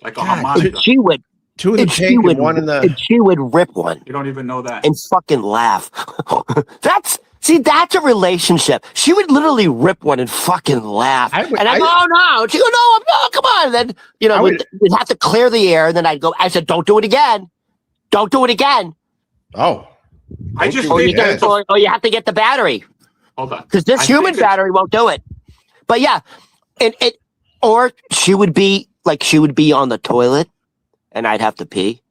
Like a harmonica. And she would. Two in the And she pink would. and one in the. And she would rip one You don't even know that. and fucking laugh. That's a relationship. She would literally rip one and fucking laugh. And I go, oh no. She go, no, come on. And then we'd have to clear the air. And then I said, don't do it again. Don't do it again. Oh. I just Or think that you have to get the battery. hold on. Because this human battery won't do it. But yeah, or she would be on the toilet, and I'd have to pee.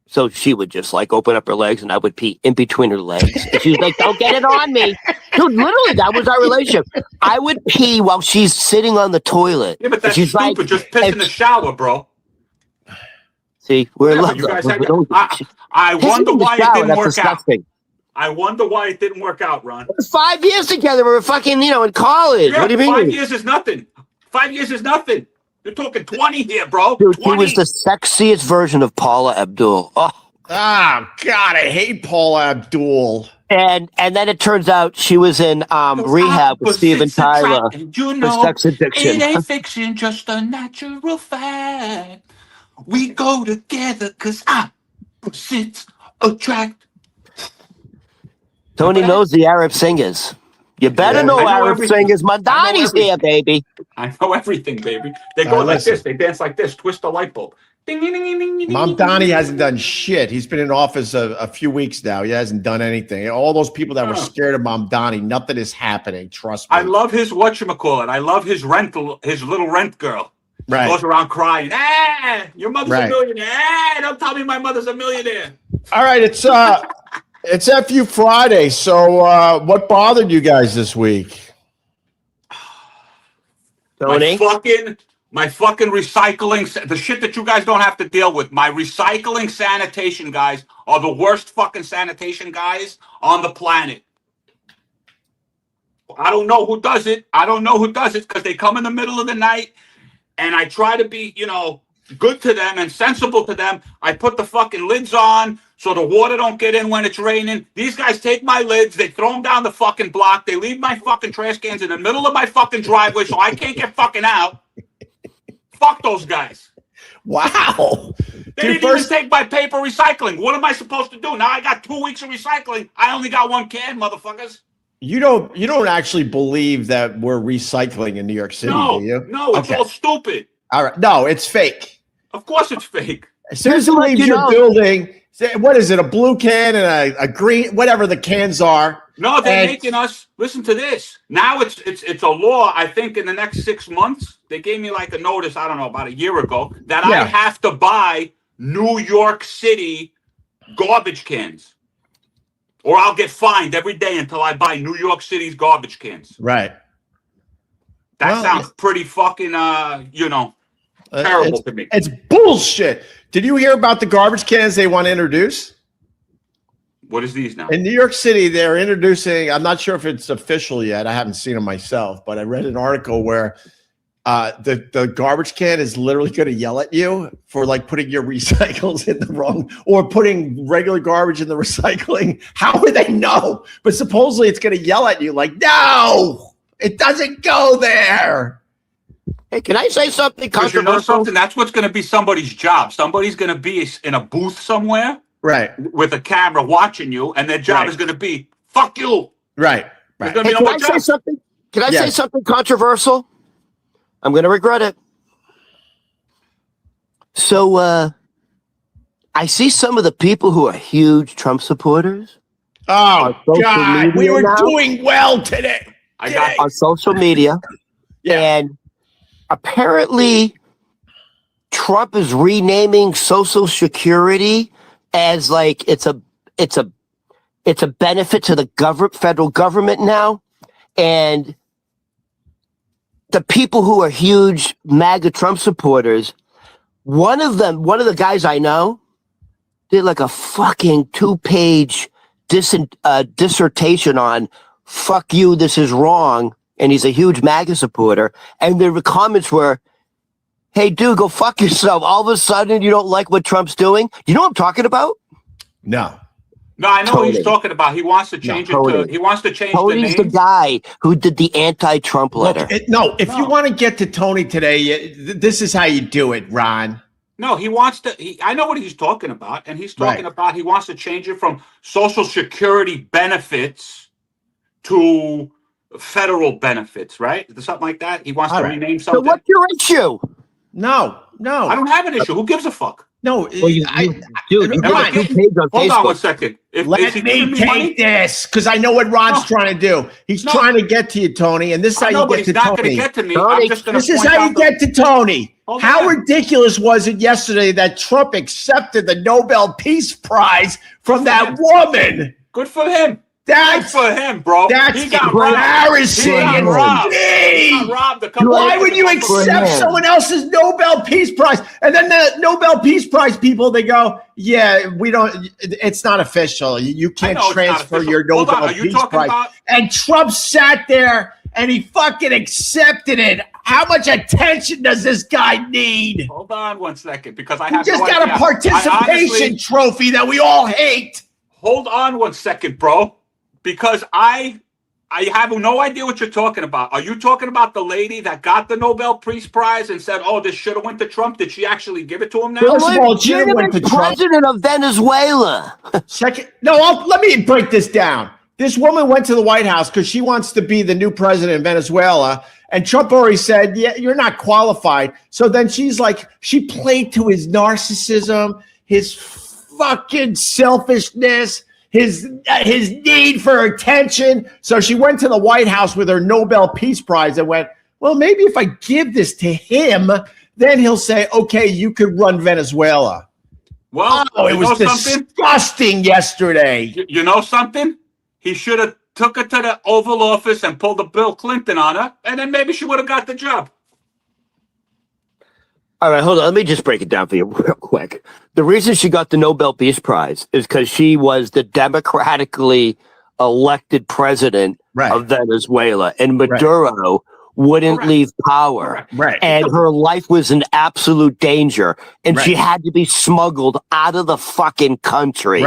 So she would just like open up her legs, and I would pee in between her legs. And she's like, "Don't get it on me, dude." Literally, that was our relationship. I would pee while she's sitting on the toilet. Yeah, but that's she's stupid. like, Just piss in the shower, bro. See, we're in Yeah, love. but you guys though. I Pissing wonder in the why shower, it didn't that's work disgusting. out. I wonder why it didn't work out, Ron. 5 years together, we were fucking, in college. Yeah, What do you mean? 5 years is nothing. 5 years is nothing. You're talking 20 here, bro. Dude, 20. he was the sexiest version of Paula Abdul. Oh. Ah, God, I hate Paula Abdul. And then it turns out she was in rehab with Steven Tyler for sex addiction. It ain't fiction, just a natural fact. We go together because opposites attract. Tony knows the Arab singers. You better know Arab singers. Mandani's here, baby. I know everything, baby. They go like this. They dance like this. Twist the light bulb. Ding, ding, ding, ding, ding, ding, Mom Donnie hasn't done shit. He's been in office a few weeks now. He hasn't done anything. All those people that were scared of Mom Donnie, nothing is happening. Trust me. I love his whatchamacallit. I love his little rent girl. Right. Goes around crying. Your mother's a millionaire. Don't tell me my mother's a millionaire. All right, it's FU Friday. So what bothered you guys this week? Tony? My fucking recycling, the shit that you guys don't have to deal with. My recycling sanitation guys are the worst fucking sanitation guys on the planet. I don't know who does it. Because they come in the middle of the night and I try to be, good to them and sensible to them. I put the fucking lids on so the water don't get in when it's raining. These guys take my lids, they throw them down the fucking block, they leave my fucking trash cans in the middle of my fucking driveway so I can't get fucking out. Fuck those guys. Wow. They didn't even take my paper recycling. What am I supposed to do? Now I got 2 weeks of recycling. I only got one can, motherfuckers. You don't actually believe that we're recycling in New York City, do you? No, it's all stupid. All right. No, it's fake. Of course it's fake. As soon as it leaves your building, what is it, a blue can and a green, whatever the cans are. No, they're making us listen to this. Now it's a law. I think in the next 6 months, they gave me like a notice, I don't know, about a year ago, that I have to buy New York City garbage cans. Or I'll get fined every day until I buy New York City's garbage cans. Right. That sounds pretty fucking terrible to me. It's bullshit. Did you hear about the garbage cans they want to introduce? What is these now? In New York City, they're introducing, I'm not sure if it's official yet. I haven't seen them myself, but I read an article where the garbage can is literally going to yell at you for like putting your recycles in the wrong or putting regular garbage in the recycling. How would they know? But supposedly it's going to yell at you like, no, it doesn't go there. Hey, can I say something controversial? You know something? That's what's going to be somebody's job. Somebody's going to be in a booth somewhere. Right. With a camera watching you, and their job is going to be, fuck you. Right. Hey, can I say something? Can I say something controversial? I'm going to regret it. So I see some of the people who are huge Trump supporters, Oh, social God. media We were now? doing well today. I got On social media. Yeah. And apparently Trump is renaming Social Security as like it's a benefit to the federal government now. And the people who are huge MAGA Trump supporters, one of the guys I know did like a fucking 2-page dissertation on "fuck you, this is wrong," and he's a huge MAGA supporter. And the comments were, "Hey, dude, go fuck yourself." All of a sudden, you don't like what Trump's doing. You know what I'm talking about? No. No, I know what Tony. he's talking about. He wants to change it to. Tony. He wants to change Tony's the the name. guy who did the anti-Trump letter. Look, if you want to get to Tony today, this is how you do it, Ron. No, he wants to. I know what he's talking about, and he's talking about he wants to change it from Social Security benefits to federal benefits, right? Something like that. He wants to rename So something. what's your issue? No. I don't have an issue. Who gives a fuck? No, Well, dude, you Ron, got 2 pages on Hold Facebook. on one second. Is let he me giving take money? this because I know what Ron's trying to do. He's trying to get to you, Tony, and this is I how know, you but get he's to not going to Tony. get to me. Tony, I'm just going to This is point how out you get to Tony. Hold How on. ridiculous was it yesterday that Trump accepted the Nobel Peace Prize from that woman? Good for him. That's Good for him, bro. That's He got robbed. embarrassing. He got robbed. He got robbed a couple Why of would you years ago. accept someone else's Nobel Peace Prize? And then the Nobel Peace Prize people, they go, yeah, we don't, it's not official. You can't I know it's not transfer official. your Hold on, Nobel are you Peace talking Prize. about- And Trump sat there and he fucking accepted it. How much attention does this guy need? Hold on one second, because I He have just no got idea. a participation trophy that we all hate. Hold on one second, bro, because I have no idea what you're talking about. Are you talking about the lady that got the Nobel Peace Prize and said, "Oh, this should have went to Trump"? Did she actually give it to him now? First of all, she didn't went to Trump. President of Venezuela. Second, let me break this down. This woman went to the White House because she wants to be the new president of Venezuela. And Trump already said, yeah, you're not qualified. So then she's like, she played to his narcissism, his fucking selfishness, his need for attention. So she went to the White House with her Nobel Peace Prize and went, well, maybe if I give this to him, then he'll say, okay, you could run Venezuela. Well, It was disgusting yesterday. You know something? He should have took her to the Oval Office and pulled a Bill Clinton on her, and then maybe she would have got the job. All right, hold on. Let me just break it down for you real quick. The reason she got the Nobel Peace Prize is because she was the democratically elected president of Venezuela, and Maduro wouldn't leave power. And her life was in absolute danger, and she had to be smuggled out of the fucking country.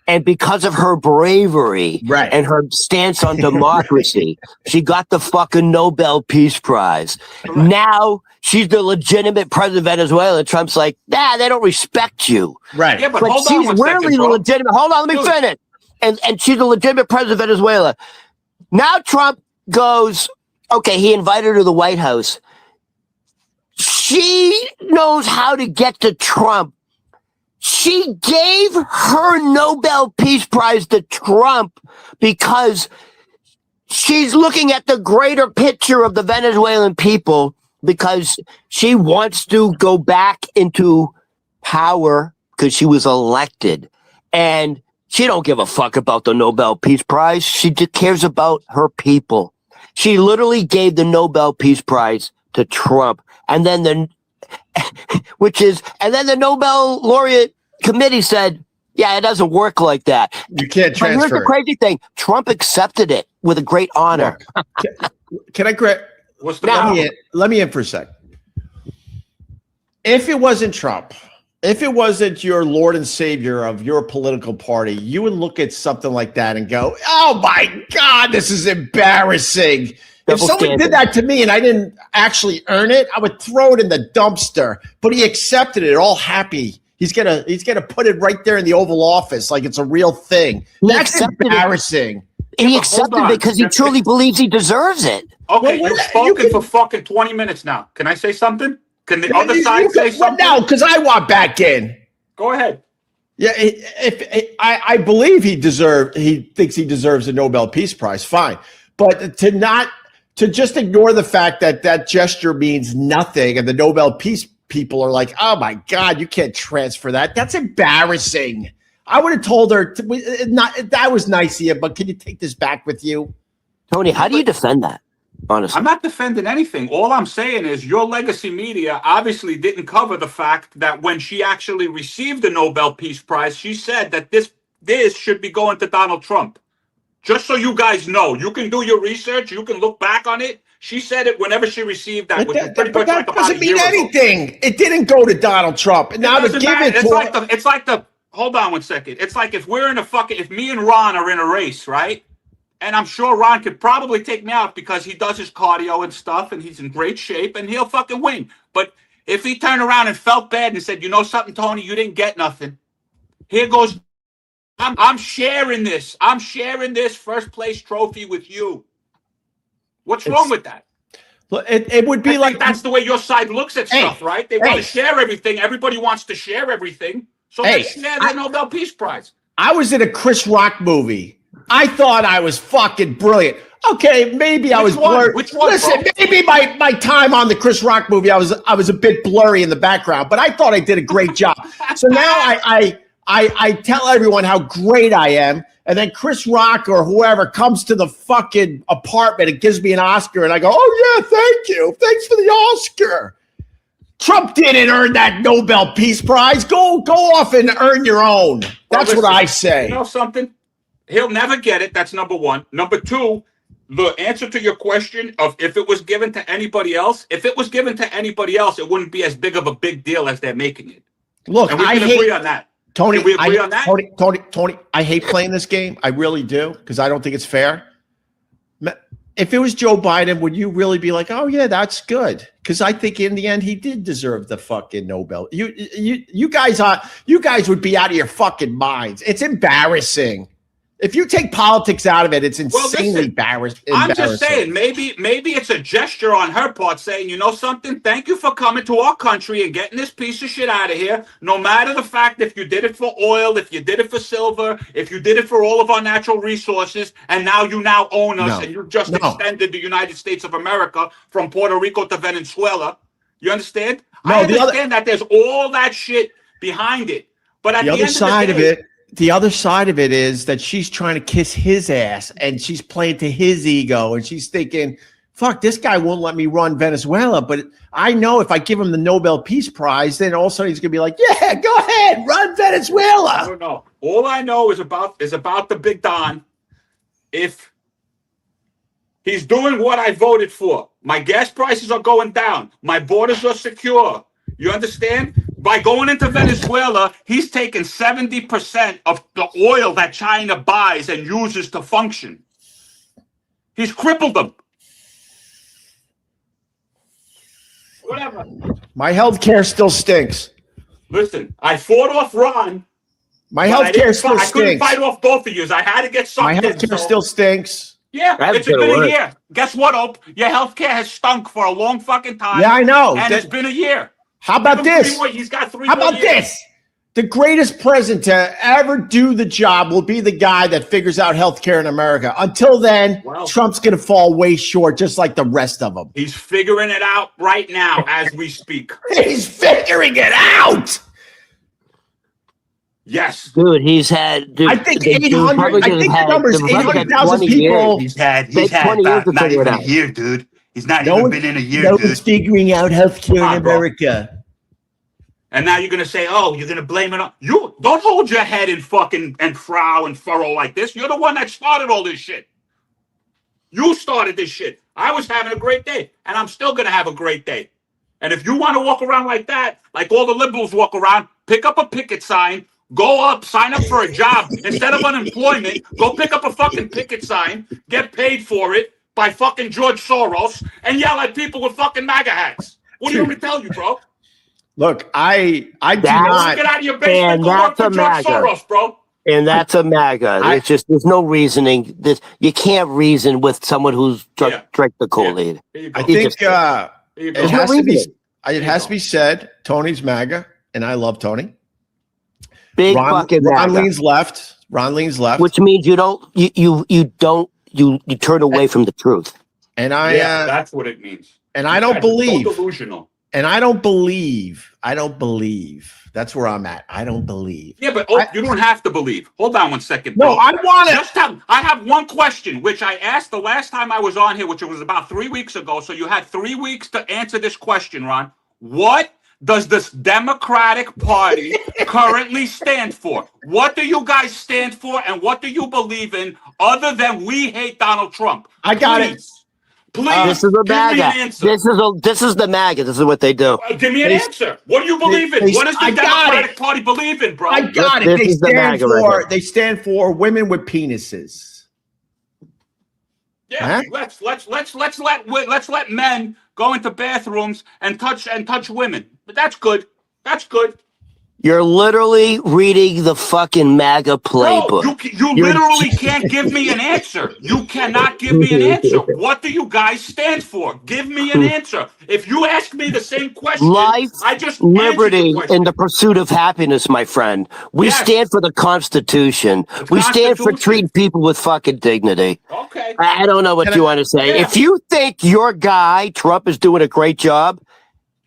And because of her bravery and her stance on democracy, she got the fucking Nobel Peace Prize. Now she's the legitimate president of Venezuela. And Trump's like, nah, they don't respect you. Yeah, but hold on she's one really second, the bro. legitimate. Hold on, let me finish. And she's the legitimate president of Venezuela. Now Trump goes, okay, he invited her to the White House. She knows how to get to Trump. She gave her Nobel Peace Prize to Trump because she's looking at the greater picture of the Venezuelan people, because she wants to go back into power because she was elected. And she don't give a fuck about the Nobel Peace Prize. She just cares about her people. She literally gave the Nobel Peace Prize to Trump. And then the Nobel laureate committee said, yeah, it doesn't work like that. You can't But here's transfer the crazy thing. Trump accepted it with a great honor. Can I correct? What's the problem? Let me in for a sec. If it wasn't Trump, if it wasn't your Lord and Savior of your political party, you would look at something like that and go, oh my God, this is embarrassing. If someone did that to me and I didn't actually earn it, I would throw it in the dumpster. But he accepted it, all happy. He's gonna put it right there in the Oval Office like it's a real thing. That's embarrassing. He accepted it because he truly believes he deserves it. Okay, you've spoken for fucking 20 minutes now. Can I say something? Can the other side say something? No, because I want back in. Go ahead. Yeah, I believe he thinks he deserves a Nobel Peace Prize. Fine, but to just ignore the fact that gesture means nothing, and the Nobel Peace people are like, oh my God, you can't transfer that. That's embarrassing. I would have told her, that was nice of you, but can you take this back with you? Tony, how do you defend that? Honestly, I'm not defending anything. All I'm saying is your legacy media obviously didn't cover the fact that when she actually received the Nobel Peace Prize, she said that this should be going to Donald Trump. Just so you guys know, you can do your research, you can look back on it. She said it whenever she received that. But that doesn't mean anything. It didn't go to Donald Trump. And now to give it to it's like the hold on one second. It's like if me and Ron are in a race, right? And I'm sure Ron could probably take me out because he does his cardio and stuff and he's in great shape and he'll fucking win. But if he turned around and felt bad and said, you know something, Tony, you didn't get nothing. Here goes, I'm sharing this. I'm sharing this first place trophy with you. What's wrong with that? It would be like that's the way your side looks at stuff, right? They want to share everything. Everybody wants to share everything. So they share the Nobel Peace Prize. I was in a Chris Rock movie. I thought I was fucking brilliant. Okay, maybe I was blurry. Which one? Listen, bro? maybe my time on the Chris Rock movie, I was a bit blurry in the background, but I thought I did a great job. So now I tell everyone how great I am, and then Chris Rock or whoever comes to the fucking apartment and gives me an Oscar, and I go, oh yeah, thank you. Thanks for the Oscar. Trump didn't earn that Nobel Peace Prize. Go off and earn your own. That's what I say. You know something? He'll never get it. That's number one. Number two, the answer to your question of if it was given to anybody else, it wouldn't be as big of a big deal as they're making it. Look, and we can agree on that. Tony, can we agree on that? Tony, I hate playing this game. I really do, because I don't think it's fair. If it was Joe Biden, would you really be like, oh yeah, that's good? Because I think in the end he did deserve the fucking Nobel. You guys would be out of your fucking minds. It's embarrassing. If you take politics out of it, it's insanely embarrassing. I'm just saying, maybe it's a gesture on her part saying, you know something, thank you for coming to our country and getting this piece of shit out of here. No matter the fact if you did it for oil, if you did it for silver, if you did it for all of our natural resources, and now you own us and you just extended the United States of America from Puerto Rico to Venezuela. You understand? I understand that there's all that shit behind it. But at the other side of it, the other side of it is that she's trying to kiss his ass and she's playing to his ego and she's thinking, fuck, this guy won't let me run Venezuela. But I know if I give him the Nobel Peace Prize, then all of a sudden he's going to be like, yeah, go ahead, run Venezuela. I don't know. All I know is about the Big Don. If he's doing what I voted for, my gas prices are going down. My borders are secure. You understand? By going into Venezuela, he's taken 70% of the oil that China buys and uses to function. He's crippled them. Whatever. My health care still stinks. Listen, I fought off Ron. My health care still stinks. I couldn't fight off both of you. I had to get something. My health care still stinks. Yeah, it's been a year. Guess what, Ope? Your health care has stunk for a long fucking time. Yeah, I know. And it's been a year. How about this? He's got 3 How about this? The greatest president to ever do the job will be the guy that figures out healthcare in America. Until then, Trump's going to fall way short, just like the rest of them. He's figuring it out right now as we speak. He's figuring it out. Yes, dude. He's had. Dude, I think 800. I think the number is 800,000 people. He's had about not even a year, dude. He's not even been in a year, dude. No one's figuring out healthcare in America. Bro. And now you're gonna say, "Oh, you're gonna blame it on you." Don't hold your head and fucking and frown and furrow like this. You're the one that started all this shit. You started this shit. I was having a great day, and I'm still gonna have a great day. And if you want to walk around like that, like all the liberals walk around, pick up a picket sign, go up, sign up for a job instead of unemployment. Go pick up a fucking picket sign, get paid for it by fucking George Soros, and yell at people with fucking MAGA hats. What do you want me to tell you, bro? Look, I do not get out of your basement. That's a MAGA, Soros, bro. And that's a MAGA. It's just there's no reasoning. You can't reason with someone who's drank the Kool-Aid. I think it has to be said. Tony's MAGA, and I love Tony. Big Ron fucking MAGA. leans left. Ron leans left. Which means you turn away from the truth. And that's what it means. And I don't believe. So delusional. And I don't believe. That's where I'm at. I don't believe. Yeah, but you don't have to believe. Hold on one second. No, bro. I want it. I have one question, which I asked the last time I was on here, which was about 3 weeks ago. So you had 3 weeks to answer this question, Ron. What does this Democratic Party currently stand for? What do you guys stand for, and what do you believe in other than we hate Donald Trump? I got it. Please, this is the MAGA. This is the MAGA. This is what they do. Give me an answer. What do you believe in? What does the Democratic Party believe in, bro? I got it. They stand for women with penises. Yeah, let's let men go into bathrooms and touch women. But that's good. That's good. You're literally reading the fucking MAGA playbook. No, you literally can't give me an answer. You cannot give me an answer. What do you guys stand for? Give me an answer. If you ask me the same question, life, I just liberty, and the pursuit of happiness, my friend. We stand for the Constitution. We stand for treating people with fucking dignity. Okay. I don't know what you want to say. Yeah. If you think your guy, Trump, is doing a great job,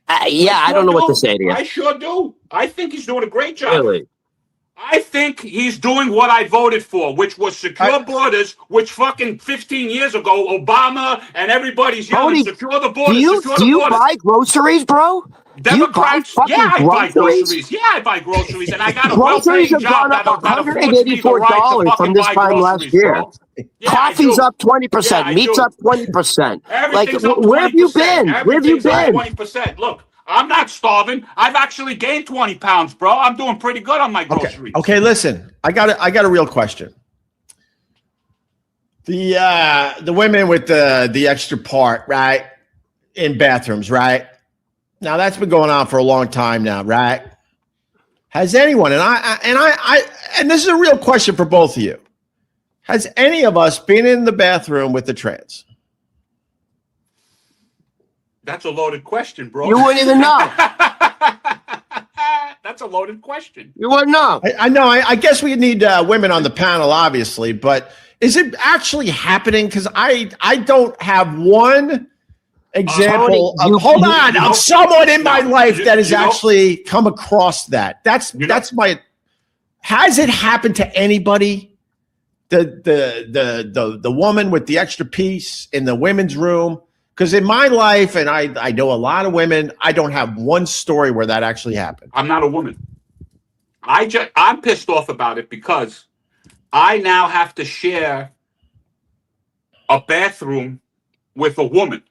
I don't know what to say to you. I sure do. I think he's doing a great job. Really? I think he's doing what I voted for, which was secure borders, which fucking 15 years ago, Obama and everybody's yelling, secure the borders, do you buy groceries, bro? Democrats, I buy groceries. Yeah, I buy groceries, and I got a groceries have gone up $184 from this time last year. Yeah, coffee's up 20%, meat's up 20%. Like, where have you been? Where have you been? 20%. Look, I'm not starving. I've actually gained 20 pounds, bro. I'm doing pretty good on my groceries. Okay, listen. I got a real question. The women with the extra part, right, in bathrooms, right? Now that's been going on for a long time now, right? Has anyone, and this is a real question for both of you. Has any of us been in the bathroom with the trans? That's a loaded question, bro. You wouldn't even know. That's a loaded question. You wouldn't know. I know. I guess we need women on the panel, obviously, but is it actually happening? Because I don't have one example of someone in my life that has actually come across that. That's my. Has it happened to anybody? The woman with the extra piece in the women's room. Because in my life, and I know a lot of women, I don't have one story where that actually happened. I'm not a woman. I'm pissed off about it because I now have to share a bathroom with a woman.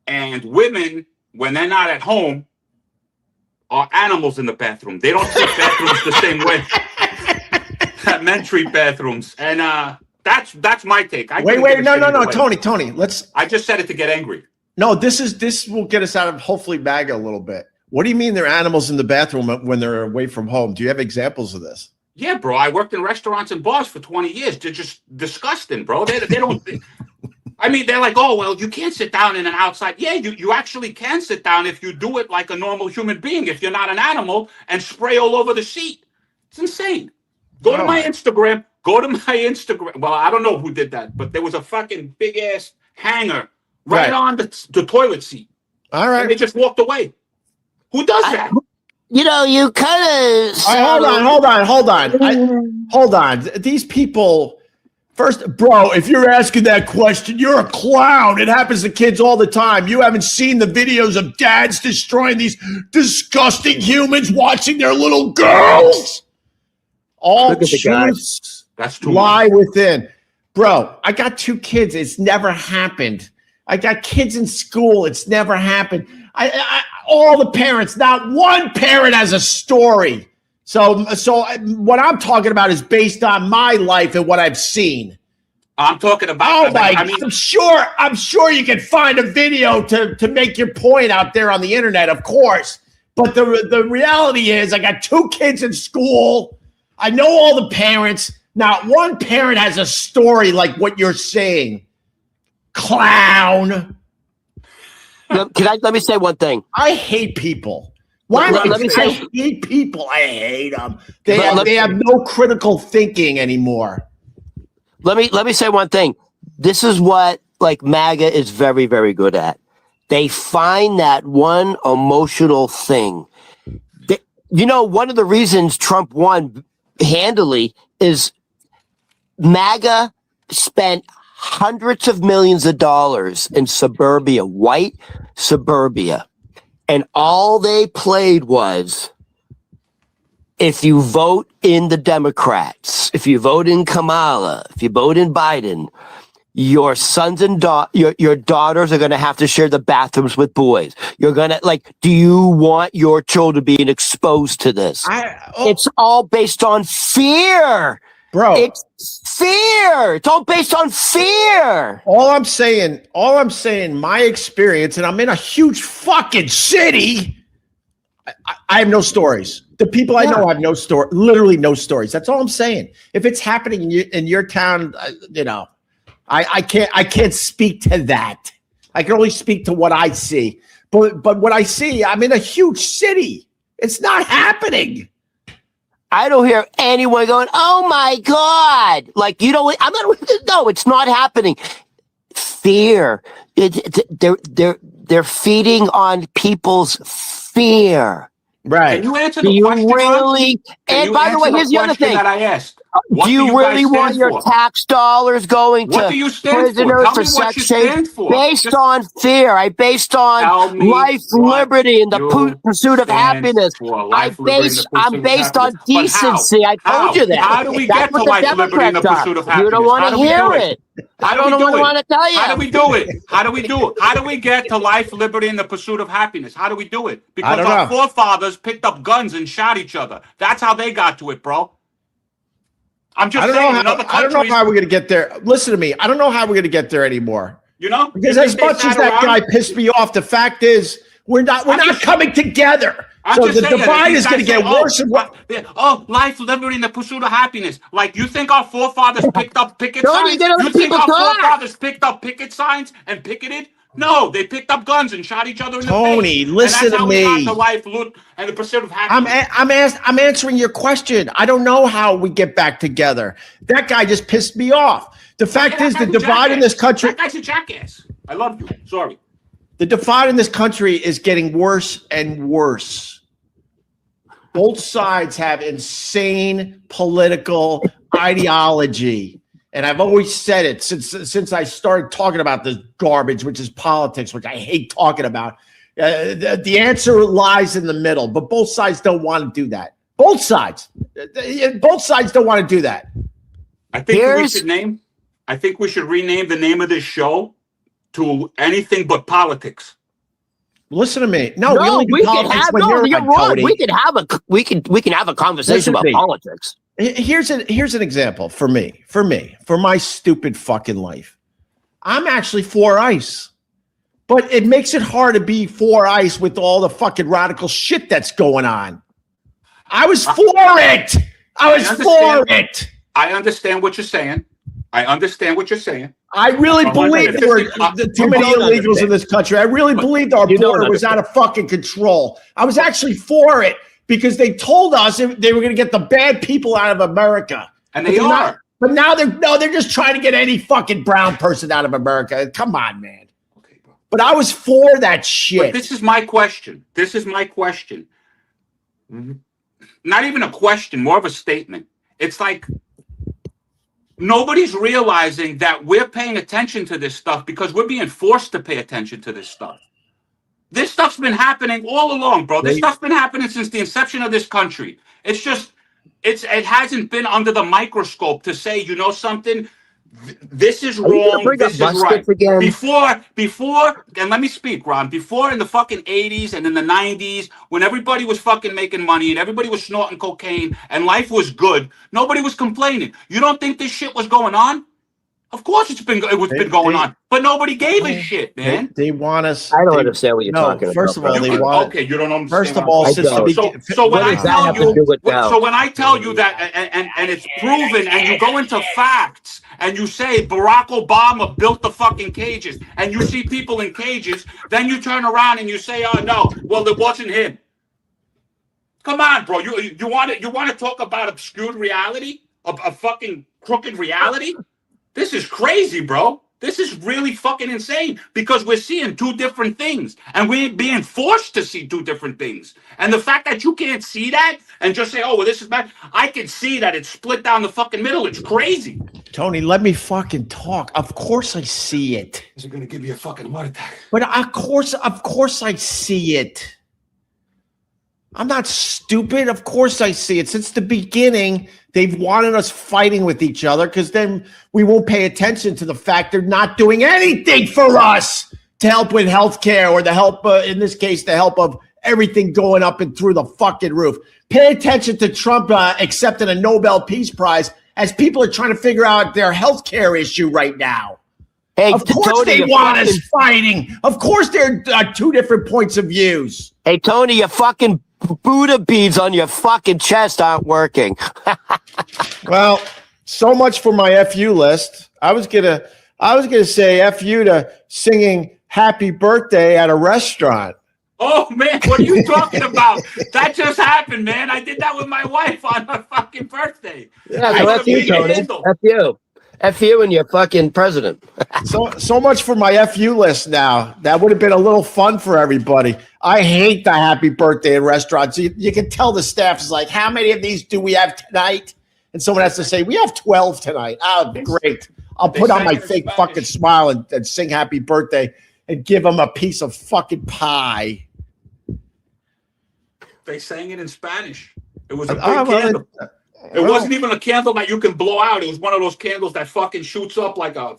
And women, when they're not at home, are animals in the bathroom. They don't treat bathrooms the same way that men treat bathrooms. And that's my take. Wait, no, Tony. I just said it to get angry. No, this will get us out of hopefully MAGA a little bit. What do you mean they're animals in the bathroom when they're away from home? Do you have examples of this? Yeah, bro. I worked in restaurants and bars for 20 years. They're just disgusting, bro. They don't. I mean, they're like, oh, well, you can't sit down in an outside. Yeah, you actually can sit down if you do it like a normal human being. If you're not an animal and spray all over the seat, it's insane. Go to my Instagram. Well, I don't know who did that, but there was a fucking big ass hanger right on the toilet seat. All right. And they just walked away. Who does that? You kind of. Hold on. These people. First, bro, if you're asking that question, you're a clown. It happens to kids all the time. You haven't seen the videos of dads destroying these disgusting humans watching their little girls. All truths lie within. Bro, I got 2 kids. It's never happened. I got kids in school. It's never happened. All the parents, not one parent has a story. So what I'm talking about is based on my life and what I've seen. I'm talking about. I'm sure you can find a video to make your point out there on the internet, of course. But the reality is, I got 2 kids in school. I know all the parents. Not one parent has a story like what you're saying. Clown. Let me say one thing. I hate people. Why? Let me say, I hate people. I hate them. They Let- have no critical thinking anymore. let me say one thing. This is what like MAGA is very, very good at. They find that one emotional thing. One of the reasons Trump won handily is MAGA spent hundreds of millions of dollars in suburbia, white suburbia. And all they played was, if you vote in the Democrats, if you vote in Kamala, if you vote in Biden, your sons and your daughters are going to have to share the bathrooms with boys. You're going to do you want your children being exposed to this? It's all based on fear. Bro, It's fear. It's all based on fear. all I'm saying, my experience, and I'm in a huge fucking city. I have no stories. The people I know have no story, literally no stories. That's all I'm saying. If it's happening in your town, I can't speak to that. I can only speak to what I see. But what I see, I'm in a huge city. It's not happening. I don't hear anyone going, "Oh my God!" No, it's not happening. Fear. They're feeding on people's fear. Right. Can you answer Do the you question? Ron? really? Can And you by the way, answer here's the other question thing. that I asked. What Do you guys really want stand your for? tax dollars going What to do you stand for? prisoners Tell for me what sex you change? stand for. Based Just on fear. Based tell on me life, what liberty, and the you pursuit of stand happiness. for. Life, liberty, and the I'm pursuit of based on happiness. But how? decency. I told you that. How do we That's get what to the life, liberty, and the Democrats pursuit of are. happiness? You don't want How to do we hear do it. How I do we don't do it? want to tell you. How do we do it? How do we do it? How do we get to life, liberty, and the pursuit of happiness? How do we do it? Because don't our know. forefathers picked up guns and shot each other. That's how they got to it, bro. I'm just saying, in other I don't countries, know how we're going to get there. Listen to me. I don't know how we're going to get there anymore. Because you as think they much as sat that around? guy pissed me off, the fact is we're not coming together. I'm So just the saying, divide these is going to guys get say, worse and worse. life, liberty, and the pursuit of happiness. Like, you think our forefathers picked up picket Tony, signs? you gotta You let think people our talk. forefathers picked up picket signs and picketed? No, they picked up guns and shot each other in the Tony, face. listen and that's to how we me. got to life, loot, and the pursuit of happiness. I'm answering your question. I don't know how we get back together. That guy just pissed me off. The fact is, the divide in this country. That guy's a jackass. I love you. Sorry. The divide in this country is getting worse and worse. Both sides have insane political ideology. And I've always said it since I started talking about this garbage, which is politics, which I hate talking about. The answer lies in the middle, but both sides don't want to do that. Both sides don't want to do that. I think we should rename the name of this show to anything but politics. Listen to me. No, we only do we can politics have. when No, you're you're on, wrong. Tony. We can have a conversation Listen to about me. politics. Here's an example for my stupid fucking life. I'm actually for ICE, but it makes it hard to be for ICE with all the fucking radical shit that's going on. I was for it. I understand what you're saying. I really believe there were too many illegals in this country. I really believed our border was out of fucking control. I was actually for it because they told us they were going to get the bad people out of America. And they are. But now they're just trying to get any fucking brown person out of America. Come on, man. Okay, bro. But I was for that shit. But this is my question. Not even a question, more of a statement. It's like nobody's realizing that we're paying attention to this stuff because we're being forced to pay attention to this stuff. This stuff's been happening all along, bro. This stuff's been happening since the inception of this country. It's just, it hasn't been under the microscope to say, you know something, this is wrong, this is right. Again? Before, and let me speak, Ron, before in the fucking 80s and in the 90s, when everybody was fucking making money and everybody was snorting cocaine and life was good, nobody was complaining. You don't think this shit was going on? Of course it's been going on, but nobody gave a shit, man. They want us. I don't understand what you're talking about. First of all, they want. Okay, you don't understand. First of all, so when I tell you that, and it's proven, and you go into facts, and you say Barack Obama built the fucking cages, and you see people in cages, then you turn around and you say, oh no, well it wasn't him. Come on, bro. You want to talk about obscured reality? A fucking crooked reality? This is crazy, bro. This is really fucking insane because we're seeing two different things and we're being forced to see two different things. And the fact that you can't see that and just say, oh, well, this is bad. I can see that it's split down the fucking middle. It's crazy. Tony, let me fucking talk. Of course I see it. Is it going to give you a fucking heart attack? But of course I see it. I'm not stupid. Of course I see it. Since the beginning, they've wanted us fighting with each other because then we won't pay attention to the fact they're not doing anything for us to help with healthcare or the help, in this case, the help of everything going up and through the fucking roof. Pay attention to Trump accepting a Nobel Peace Prize as people are trying to figure out their healthcare issue right now. Hey, of course Tony, they want us fighting. Of course there are two different points of views. Hey, Tony, your fucking Buddha beads on your fucking chest aren't working. Well, so much for my FU list. I was gonna say FU to singing "Happy Birthday" at a restaurant. Oh man, what are you talking about? That just happened, man. I did that with my wife on her fucking birthday. Yeah, so F you, Tony. F you. F you and your fucking president. So much for my FU list now. That would have been a little fun for everybody. I hate the happy birthday in restaurants. You can tell the staff is like, how many of these do we have tonight? And someone has to say, we have 12 tonight. Oh, great. I'll put on my fake fucking smile and sing happy birthday and give them a piece of fucking pie. They sang it in Spanish. It was a big candle. It wasn't even a candle that you can blow out. It was one of those candles that fucking shoots up like a,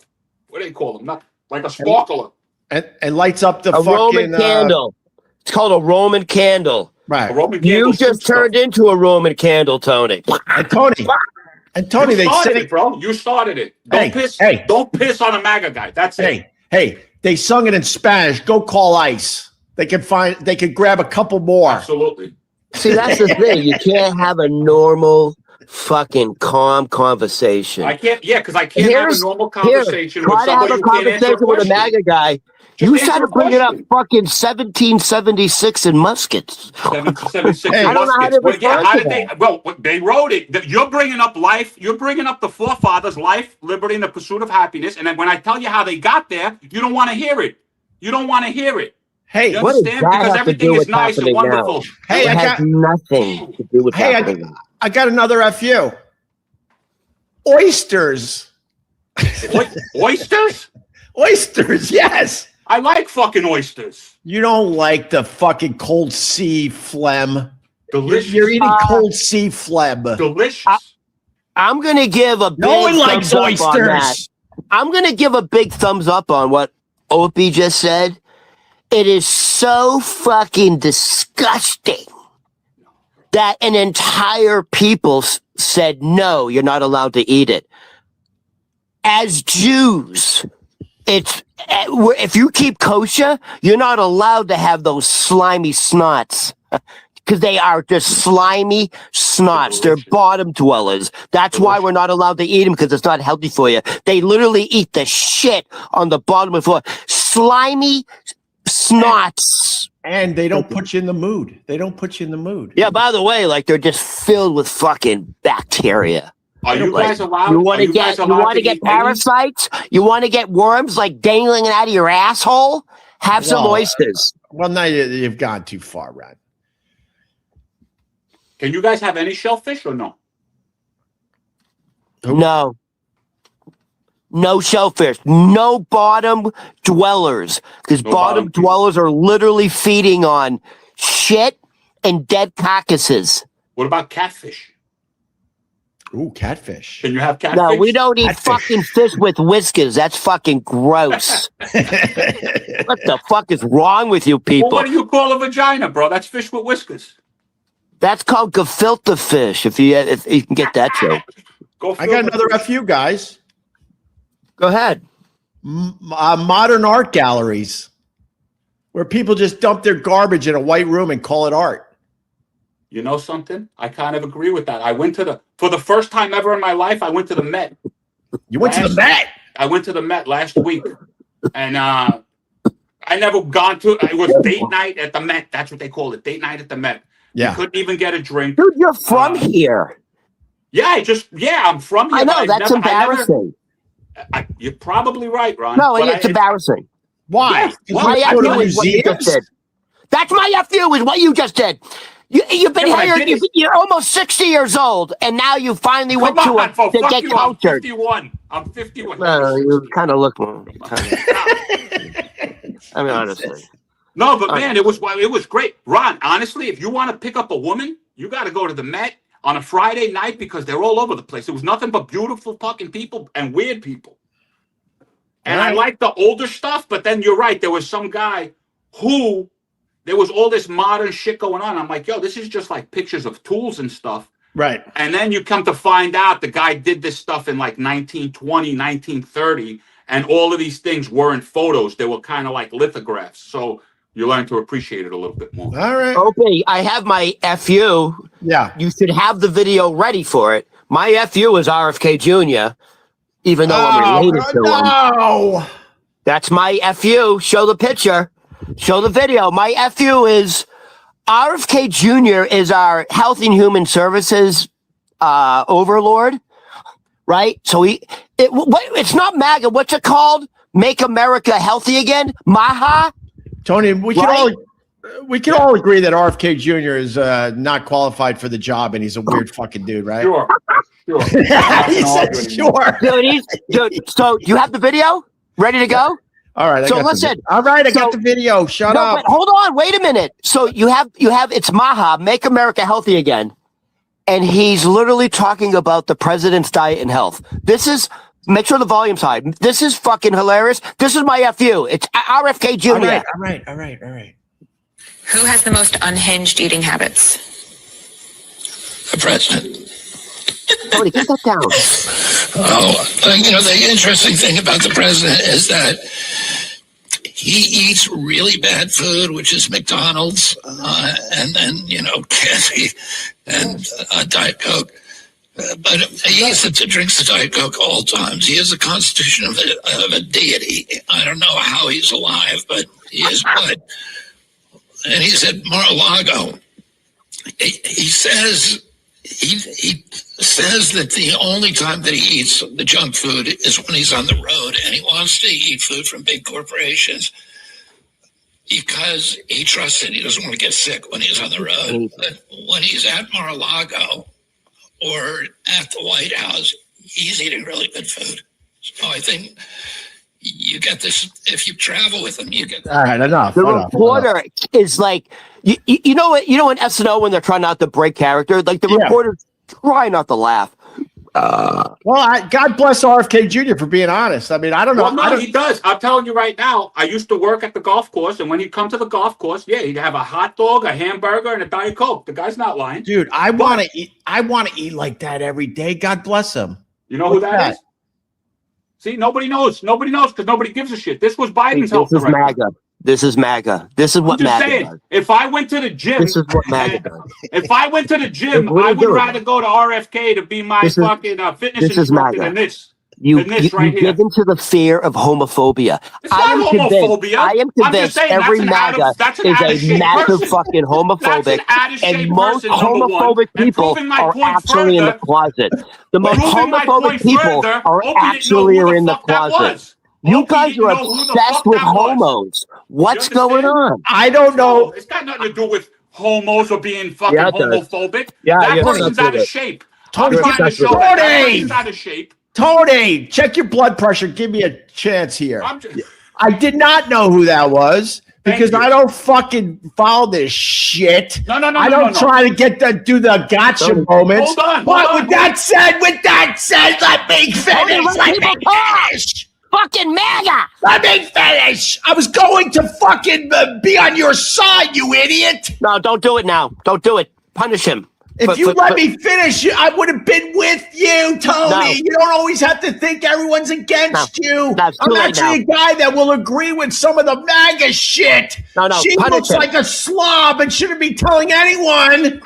what do they call them? Not like a sparkler. And lights up the fucking Roman candle. It's called a Roman candle. Right. A Roman candle. You just turned into a Roman candle, Tony. And Tony, they started it, bro. You started it. Don't piss on a MAGA guy. That's it. Hey, they sung it in Spanish. Go call ICE. They could grab a couple more. Absolutely. See, that's the thing. You can't have a normal fucking calm conversation. I can't, because I can't have a normal conversation with somebody who can't answer a conversation with a MAGA guy. You started bringing up fucking 1776 and muskets. 1776 I don't know how they respond to that. Well, they wrote it. You're bringing up life. You're bringing up the forefathers' life, liberty, and the pursuit of happiness. And then when I tell you how they got there, you don't want to hear it. You don't want to hear it. Hey, you understand? Because everything is nice and wonderful. Now? Hey, it has nothing to do with happening now. I got another FU. Oysters. Oysters? Oysters, yes. I like fucking oysters. You don't like the fucking cold sea phlegm. Delicious. You're eating cold sea phlegm. Delicious. I'm going to give a big no one likes thumbs up on that. oysters. I'm going to give a big thumbs up on what Opie just said. It is so fucking disgusting that an entire people said, no, you're not allowed to eat it. As Jews, if you keep kosher, you're not allowed to have those slimy snots because they are just slimy snots. They're bottom dwellers. That's why we're not allowed to eat them because it's not healthy for you. They literally eat the shit on the bottom of the floor. Slimy snots. And they don't put you in the mood. Yeah, by the way, like they're just filled with fucking bacteria. Are you guys allowed? You want to get parasites? You want to get worms like dangling out of your asshole? Have some oysters. Well, now you've gone too far, Rod. Can you guys have any shellfish or no? No. No shellfish. No bottom dwellers. Because bottom dwellers are literally feeding on shit and dead carcasses. What about catfish? Ooh, catfish. Can you have catfish? No, we don't eat fucking fish with whiskers. That's fucking gross. What the fuck is wrong with you people? Well, what do you call a vagina, bro? That's fish with whiskers. That's called gefilte fish, if you can get that joke. I got another FU, guys. Go ahead. Modern art galleries where people just dump their garbage in a white room and call it art. You know something? I kind of agree with that. I went for the first time ever in my life, I went to the Met. You went to the Met? I went to the Met last week. And I never gone to, it was date night at the Met. That's what they call it, date night at the Met. Yeah. You couldn't even get a drink. Dude, you're from here. Yeah, I'm from here. I know, that's embarrassing. You're probably right, Ron. No, it's embarrassing. Why? Yeah, My FU is what you just did. That's my FU is what you just did. You've been here. You're almost 60 years old, and now you finally went to get cultured. I'm 51. You kind of look. I mean, honestly. No, but man, it was great. Ron, honestly, if you want to pick up a woman, you got to go to the Met on a Friday night because they're all over the place. It was nothing but beautiful fucking people and weird people. And I like the older stuff, but then you're right. There was some guy who there was all this modern shit going on. I'm like, yo, this is just like pictures of tools and stuff. Right. And then you come to find out the guy did this stuff in like 1920, 1930, and all of these things weren't photos. They were kind of like lithographs. So you learn to appreciate it a little bit more. All right. Okay, I have my FU. Yeah. You should have the video ready for it. My FU is RFK Jr., even though I'm related to him. No. That's my FU. Show the picture. Show the video. My FU is RFK Jr. is our Health and Human Services overlord, right? So it's not MAGA. What's it called? Make America Healthy Again? MAHA? Tony, we can all agree that RFK Jr. is not qualified for the job, and he's a weird fucking dude, right? Sure. He said sure. Dude, so you have the video ready to go? All right. So listen. All right, I got the video. Shut up. But hold on. Wait a minute. So you have it's MAHA, Make America Healthy Again, and he's literally talking about the president's diet and health. Make sure the volume's high. This is fucking hilarious. This is my FU. It's RFK Jr. All right. Who has the most unhinged eating habits? The president. Tony, get that down. The interesting thing about the president is that he eats really bad food, which is McDonald's, and then, candy and Diet Coke. But he drinks the Diet Coke all times. He has a constitution of a deity. I don't know how he's alive, but he is good. And he's at Mar-a-Lago. He says that the only time that he eats the junk food is when he's on the road, and he wants to eat food from big corporations because he trusts it. He doesn't want to get sick when he's on the road. But when he's at Mar-a-Lago or at the White House, he's eating really good food. So I think you get this, if you travel with him, you get that. All right, enough. The reporter is like, you know what? You know in SNL when they're trying not to break character, like the reporters try not to laugh. Well, God bless RFK Jr. for being honest. I mean, I don't know. Well, no, he does. I'm telling you right now. I used to work at the golf course, and when he'd come to the golf course, he'd have a hot dog, a hamburger, and a Diet Coke. The guy's not lying, dude. I want to eat. I want to eat like that every day. God bless him. You know who that is? See, nobody knows. Nobody knows because nobody gives a shit. This was Biden's health director. MAGA. This is MAGA. This is what MAGA does. If I went to the gym, this is what MAGA does. If I went to the gym, I would rather go to RFK to be my fucking fitness instructor than this. You give into the fear of homophobia. It's not homophobia. I am convinced every MAGA is a massive fucking homophobic, and most homophobic people are actually in the closet. The most homophobic people are actually in the closet. You guys are obsessed with homos. What's going on? I don't know. It's got nothing to do with homos or being fucking homophobic. Yeah, that person's out of shape. Tony, out of shape. Tony, check your blood pressure. Give me a chance here. I did not know who that was because I don't fucking follow this shit. No. I don't try to do the gotcha moments. Hold on. But with that said, let me finish. Fucking MAGA! Let me finish! I was going to fucking be on your side, you idiot! No, don't do it now. Don't do it. Punish him. If you let me finish, I would have been with you, Tony. No. You don't always have to think everyone's against you. I'm actually a guy that will agree with some of the MAGA shit. No, she looks like a slob and shouldn't be telling anyone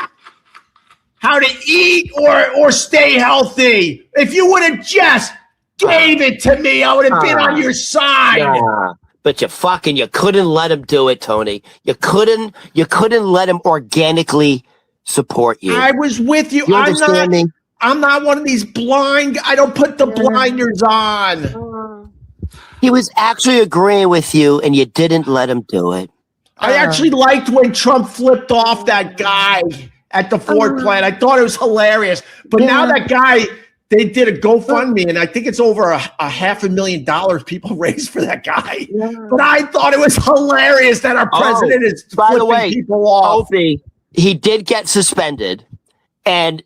how to eat or stay healthy. If you would have just gave it to me, I would have been on your side. Yeah. But you couldn't let him do it, Tony. You couldn't let him organically support you. I was with you. You understand me? I'm not one of these blind. I don't put the blinders on. He was actually agreeing with you, and you didn't let him do it. I actually liked when Trump flipped off that guy at the Ford plant. I thought it was hilarious. But now that guy, they did a GoFundMe, and I think it's over a $500,000 people raised for that guy. Yeah. But I thought it was hilarious that our president is flipping people off. Opie, he did get suspended, and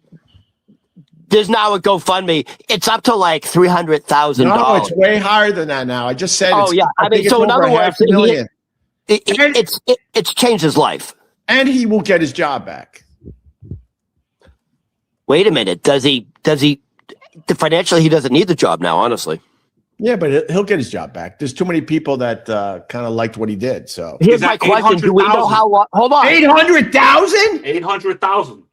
there's now a GoFundMe. It's up to like $300,000. No, it's way higher than that now. I just said. Oh yeah, I mean, so in other words, it's changed his life, and he will get his job back. Wait a minute, does he? Financially, he doesn't need the job now. Honestly, yeah, but he'll get his job back. There's too many people that kind of liked what he did. So here's my question: do we know how long? Hold on, 800,000. 800,000.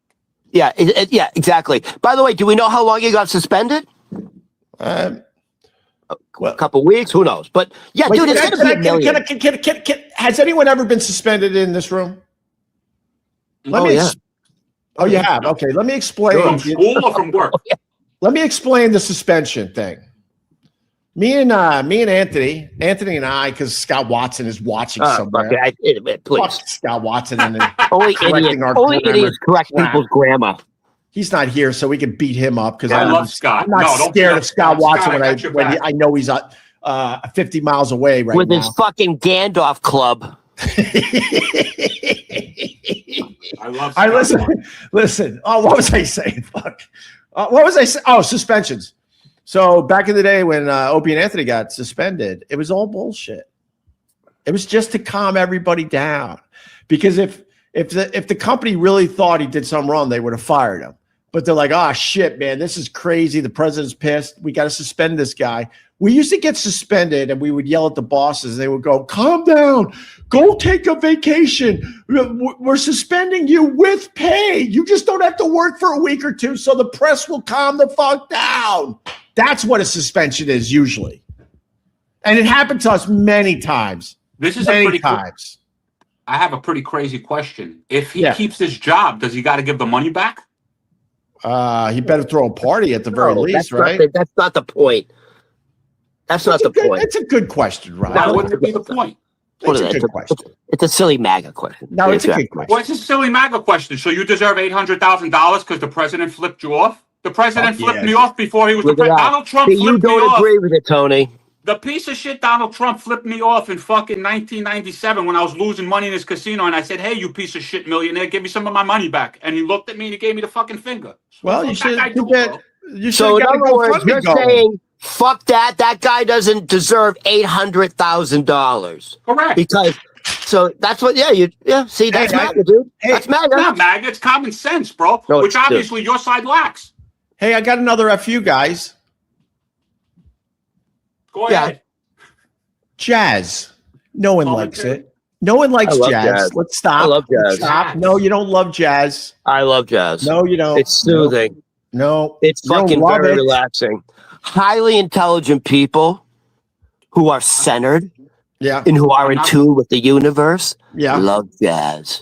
Yeah, yeah, exactly. By the way, do we know how long he got suspended? Well, a couple weeks, who knows? But yeah, wait, dude, it's going to be a million. Has anyone ever been suspended in this room? Oh, you have. Okay, let me explain. From school or from work? Let me explain the suspension thing. Me and Anthony and I, because Scott Watson is watching somewhere. Please. Fuck Scott Watson and only idiots correct people's grammar. He's not here, so we can beat him up because I love Scott. I'm not scared of Scott Watson when I know he's 50 miles away right with now. His fucking Gandalf club. I love Scott. Listen. Oh, what was I saying? Fuck. What was I saying? Oh, suspensions. So back in the day when Opie and Anthony got suspended, it was all bullshit. It was just to calm everybody down, because if the company really thought he did something wrong, they would have fired him. But they're like, oh shit, man, this is crazy. The president's pissed. We got to suspend this guy. We used to get suspended, and we would yell at the bosses. They would go, calm down. Go take a vacation. We're suspending you with pay. You just don't have to work for a week or two, so the press will calm the fuck down. That's what a suspension is usually. And it happened to us many times. This is many times. I have a pretty crazy question. If he keeps his job, does he got to give the money back? He better throw a party at the very least, right? That's not the point. That's not the point. It's a good question, Ryan. That wouldn't be the point. It's a good question. It's a silly MAGA question. No, it's a good question. Well, it's a silly MAGA question. So you deserve $800,000 because the president flipped you off? The president flipped me off before he was the president. Donald Trump flipped me off. You don't agree with it, Tony. The piece of shit Donald Trump flipped me off in fucking 1997 when I was losing money in his casino, and I said, hey, you piece of shit millionaire, give me some of my money back. And he looked at me and he gave me the fucking finger. Well, you should get. So in other words, you're saying, fuck that. That guy doesn't deserve $800,000. Correct. Because that's what. See, that's MAGA, dude. That's MAGA. It's not MAGA. It's common sense, bro. No, which obviously your side lacks. Hey, I got another FU, guys. Go ahead. Jazz. No one likes it. No one likes jazz. Let's stop. I love jazz. Stop. No, you don't love jazz. I love jazz. No, you don't. It's soothing. No. It's fucking very relaxing. Highly intelligent people who are centered. Yeah. And who are in tune with the universe. Yeah. Love jazz.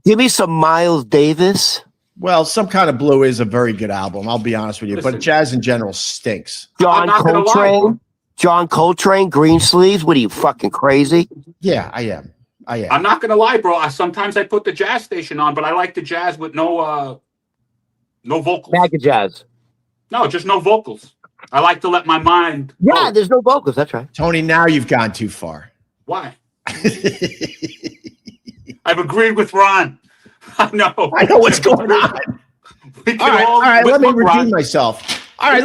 Give me some Miles Davis. Well, Some Kind of Blue is a very good album. I'll be honest with you. But jazz in general stinks. John Coltrane, Green Sleeves. What are you, fucking crazy? Yeah, I am. I'm not going to lie, bro. Sometimes I put the jazz station on, but I like the jazz with no vocals. MAGA jazz. No, just no vocals. I like to let my mind go. Yeah, there's no vocals. That's right. Tony, now you've gone too far. Why? I've agreed with Ron. I know what's going on. All right, let me redeem myself. I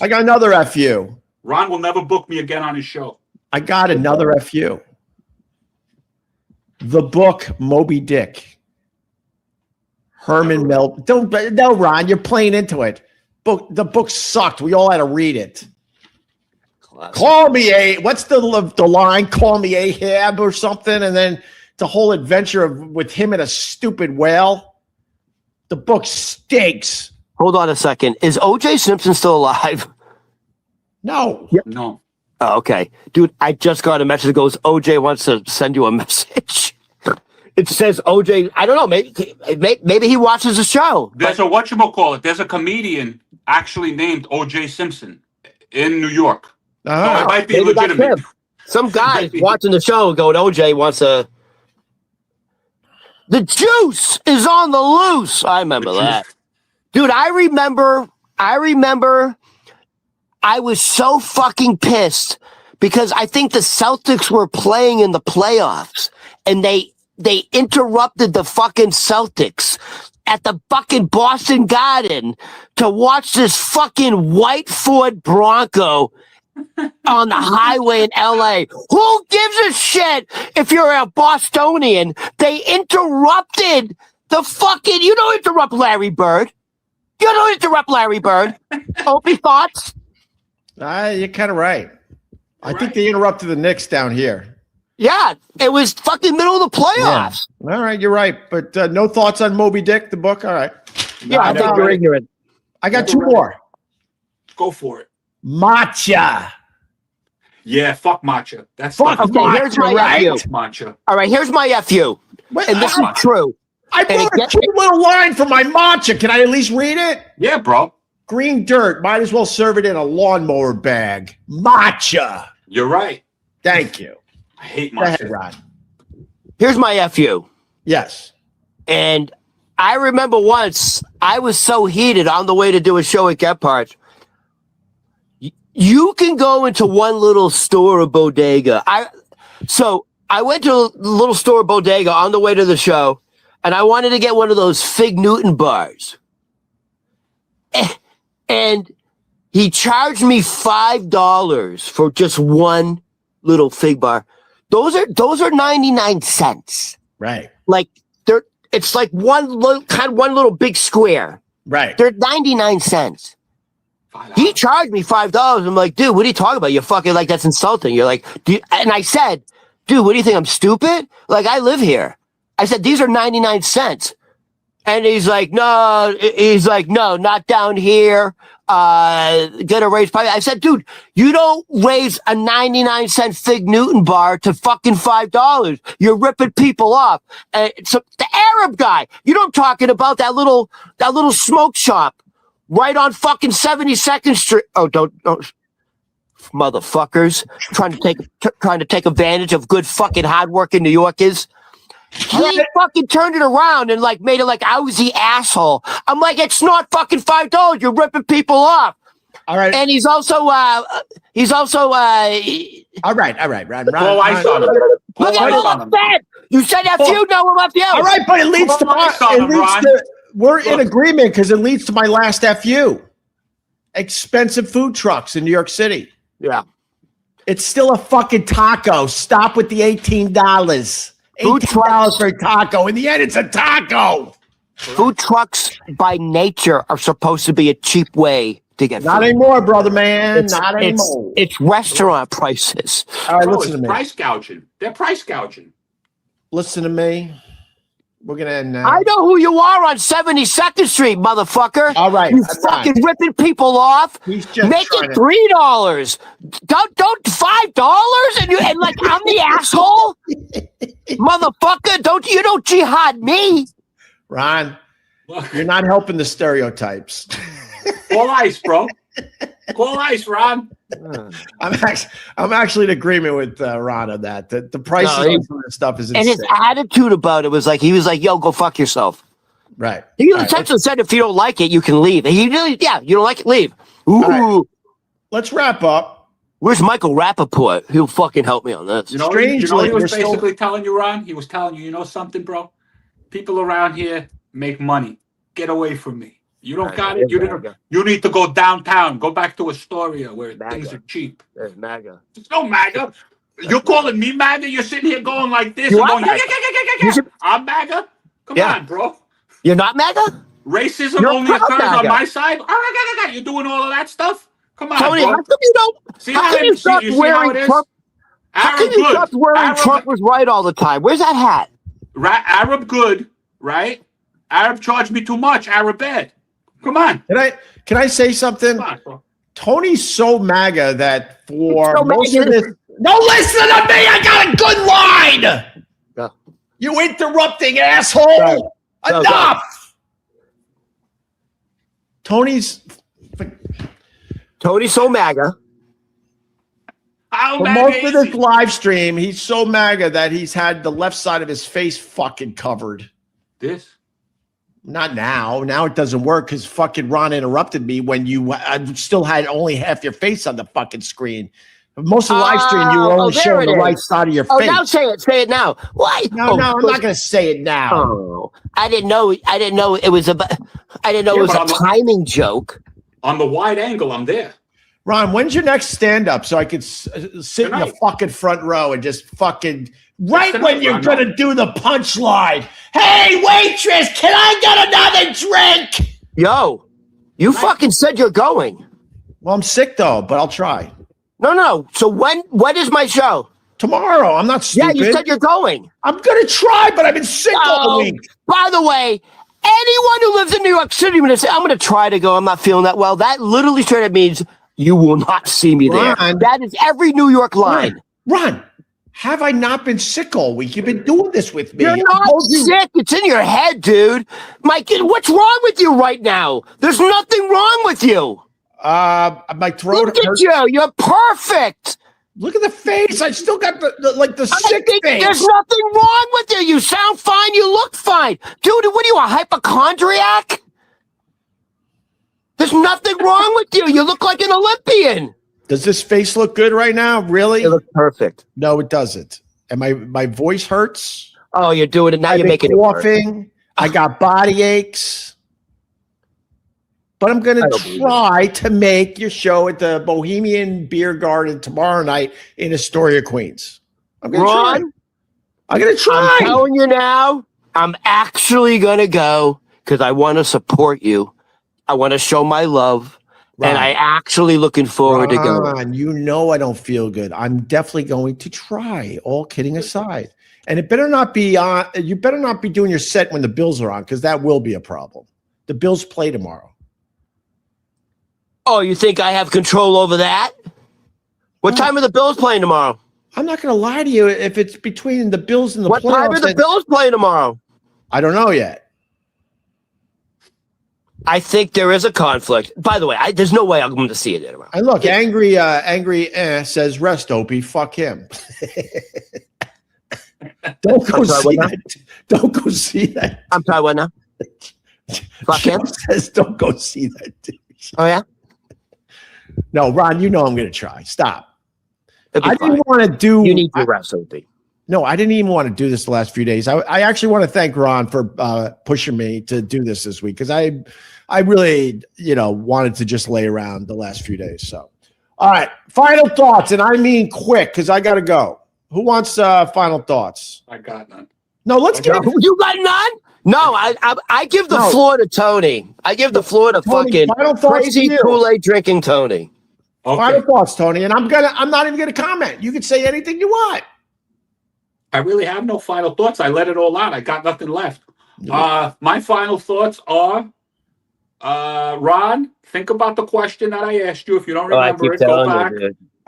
got another FU. Ron will never book me again on his show. I got another FU. The book Moby Dick. Herman Melville. No, Ron, you're playing into it. The book sucked. We all had to read it. Classic. Call me what's the line? Call me Ahab or something, and then the whole adventure with him and a stupid whale. The book stinks. Hold on a second. Is O.J. Simpson still alive? No. Yep. No. Oh, okay. Dude, I just got a message that goes, O.J. wants to send you a message. It says OJ. I don't know. Maybe he watches the show. There's a whatchamacallit. There's a comedian actually named OJ Simpson in New York. So it might be Maybe that's legitimate. him. Some guy watching the show going, OJ wants a. The juice is on the loose. I remember that. Dude, I remember I was so fucking pissed because I think the Celtics were playing in the playoffs and they interrupted the fucking Celtics at the fucking Boston Garden to watch this fucking white Ford Bronco on the highway in LA. Who gives a shit if you're a Bostonian? They interrupted the fucking, you don't interrupt Larry Bird. You don't interrupt Larry Bird. Opie, thoughts? You're kind of right. I think they interrupted the Knicks down here. Yeah, it was fucking middle of the playoffs. Yeah. All right, you're right. But no thoughts on Moby Dick, the book? All right. Yeah, I think you're ignorant. I got two more. Go for it. Matcha. Yeah, fuck matcha. That's Okay, here's my FU. Matcha. All right, here's my FU. And this is true. I wrote a cute little line for my matcha. Can I at least read it? Yeah, bro. Green dirt. Might as well serve it in a lawnmower bag. Matcha. You're right. Thank you. I hate Go matcha. ahead, Ron. Here's my FU. Yes. And I remember once I was so heated on the way to do a show at Gephardt. You can go into one little store or bodega. So I went to a little store bodega on the way to the show, and I wanted to get one of those Fig Newton bars. And he charged me $5 for just one little fig bar. Those are 99 cents. Right. Like it's like one little big square. Right. They're 99 cents. He charged me $5. I'm like, dude, what are you talking about? You're fucking like, that's insulting. You're like, and I said, dude, what do you think? I'm stupid? Like, I live here. I said, these are 99 cents. And he's like, no, not down here. Gonna raise price. I said, dude, you don't raise a 99-cent Fig Newton bar to fucking $5. You're ripping people off. So the Arab guy, you know what I'm talking about? That little smoke shop right on fucking 72nd Street. Oh, don't motherfuckers trying to take advantage of good fucking hardworking New Yorkers. He fucking turned it around and like made it like I was the asshole. I'm like, it's not fucking $5. You're ripping people off. All right. And he's also all right. Ron. Pull ice on him. Look at what I said. You said FU, now we're FU. All right, but it leads to we're in agreement because it leads to my last FU. Expensive food trucks in New York City. Yeah. It's still a fucking taco. Stop with the $18. $18 for a taco. In the end, it's a taco. Food trucks by nature are supposed to be a cheap way to get Not food. anymore, brother man. Not anymore. It's restaurant prices. All right, Bro, listen to me. price gouging. They're price gouging. Listen to me. We're going to end now. I know who you are on 72nd Street, motherfucker. All right. You fucking ripping people off. He's just Make trying it to- $3. Don't $5 and like I'm the asshole, motherfucker. Don't jihad me. Ron, you're not helping the stereotypes. Call ice, bro. Call ice, Ron. I'm actually in agreement with Ron on that. The prices on some of this stuff is insane. And his attitude about it was like, he was like, yo, go fuck yourself. Right. He essentially said, if you don't like it, you can leave. And he really, you don't like it, leave. Ooh. Right. Let's wrap up. Where's Michael Rappaport? He'll fucking help me on this. You know what he was basically telling you, Ron? He was telling you, you know something, bro? People around here make money. Get away from me. You don't got it. You need to go downtown. Go back to Astoria where things are cheap. There's MAGA. There's no MAGA. You're calling me MAGA? You're sitting here going like this. You and going, MAGA? I'm MAGA? Come on, bro. You're not MAGA? Racism You're only occurs MAGA. on my side? You're doing all of that stuff? Come on, Tony, bro. how come you don't? See How how come you it- stopped you see how wearing it is? Trump? How come you stopped wearing Arab- Trump was right all the time? Where's that hat? Arab good, right? Arab charged me too much. Arab bad. Come on. Can I say something? Come on, bro. Tony's so MAGA that for So most MAGA. of this. No, listen to me. I got a good line. Yeah. You interrupting asshole! Go. Enough! Tony's so MAGA. How for MAGA most of is this he? live stream, he's so MAGA that he's had the left side of his face fucking covered. This? Not now. Now it doesn't work because fucking Ron interrupted me when you still had only half your face on the fucking screen. Most of the live stream, you were only showing the right side of your face. Now say it. Say it now. Why? No, I'm not going to say it now. Oh, I didn't know it was a timing joke. On the wide angle, I'm there. Ron, when's your next stand-up so I could sit in the fucking front row and just fucking right when you're going to do the punchline. Hey, waitress, can I get another drink? Yo, you fucking said you're going. Well, I'm sick, though, but I'll try. No. So when is my show? Tomorrow. I'm not stupid. Yeah, you said you're going. I'm going to try, but I've been sick all week. By the way, anyone who lives in New York City, when they say, I'm going to try to go, I'm not feeling that well, that literally straight up means you will not see me there. That is every New York line. Ron, have I not been sick all week? You've been doing this with me. You're not sick. It's in your head, dude. Mike, what's wrong with you right now? There's nothing wrong with you. My throat hurts. Look at you. You're perfect. Look at the face. I still got the sick face. There's nothing wrong with you. You sound fine. You look fine. Dude, what are you, a hypochondriac? There's nothing wrong with you. You look like an Olympian. Does this face look good right now? Really? It looks perfect. No, it doesn't. And my voice hurts. Oh, you're doing it. Now you're making coughing. It worse. I got body aches. But I'm going to try to make your show at the Bohemian Beer Garden tomorrow night in Astoria, Queens. I'm going to try. I'm going to try. I'm telling you now, I'm actually going to go because I want to support you. I want to show my love. And I actually looking forward to going. You know I don't feel good. I'm definitely going to try, all kidding aside. And it better not be on. You better not be doing your set when the Bills are on because that will be a problem. The Bills play tomorrow. Oh, you think I have control over that? What time are the Bills playing tomorrow? I'm not going to lie to you. If it's between the Bills and the playoffs. What time are the Bills playing tomorrow? I don't know yet. I think there is a conflict. By the way, there's no way I'm going to see it tomorrow. And look, angry says, rest, Opie. Fuck him. Don't go see that. Don't go see that. I'm sorry, what now? Fuck him? Says, don't go see that dude. Oh, yeah? No, Ron, you know I'm going to try. Stop. I didn't want to do. You need to rest, Opie. No, I didn't even want to do this the last few days. I actually want to thank Ron for pushing me to do this week because I really, wanted to just lay around the last few days. So, all right, final thoughts, and I mean quick because I got to go. Who wants final thoughts? I got none. No, let's get. You got none? No, I give the floor to Tony. I give the floor to Tony, fucking crazy Kool-Aid drinking Tony. Okay. Final thoughts, Tony, and I'm not even gonna comment. You can say anything you want. I really have no final thoughts. I let it all out. I got nothing left. My final thoughts are, Ron, think about the question that I asked you. If you don't remember it, go back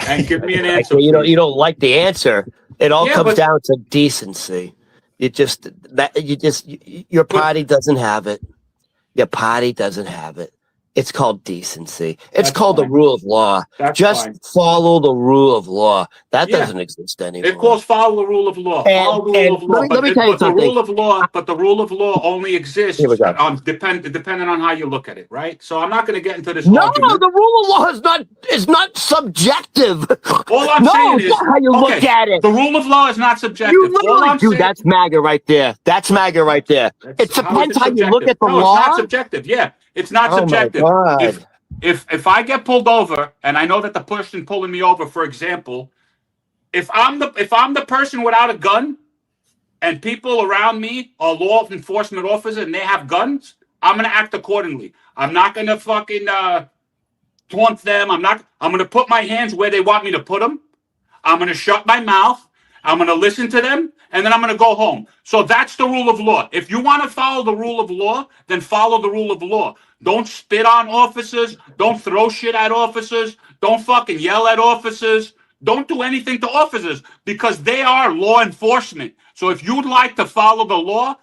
and give me an answer. You don't like the answer. It all comes down to decency. Your party doesn't have it. Your party doesn't have it. It's called decency. It's called the rule of law. Just follow the rule of law. That doesn't exist anymore. It calls follow the rule of law. Follow the rule of law. Let me tell you something. But the rule of law only exists depending on how you look at it, right? So I'm not going to get into this argument. No, the rule of law is not subjective. All I'm saying is how you look at it. The rule of law is not subjective. Dude, that's MAGA right there. That's MAGA right there. It depends how you look at the law. It's not subjective. Yeah. It's not subjective. If I get pulled over, and I know that the person pulling me over, for example, if I'm the person without a gun, and people around me are law enforcement officers and they have guns, I'm gonna act accordingly. I'm not gonna fucking taunt them. I'm gonna put my hands where they want me to put them. I'm gonna shut my mouth. I'm going to listen to them, and then I'm going to go home. So that's the rule of law. If you want to follow the rule of law, then follow the rule of law. Don't spit on officers. Don't throw shit at officers. Don't fucking yell at officers. don't do anything to officers because they are law enforcement. So if you'd like to follow the law,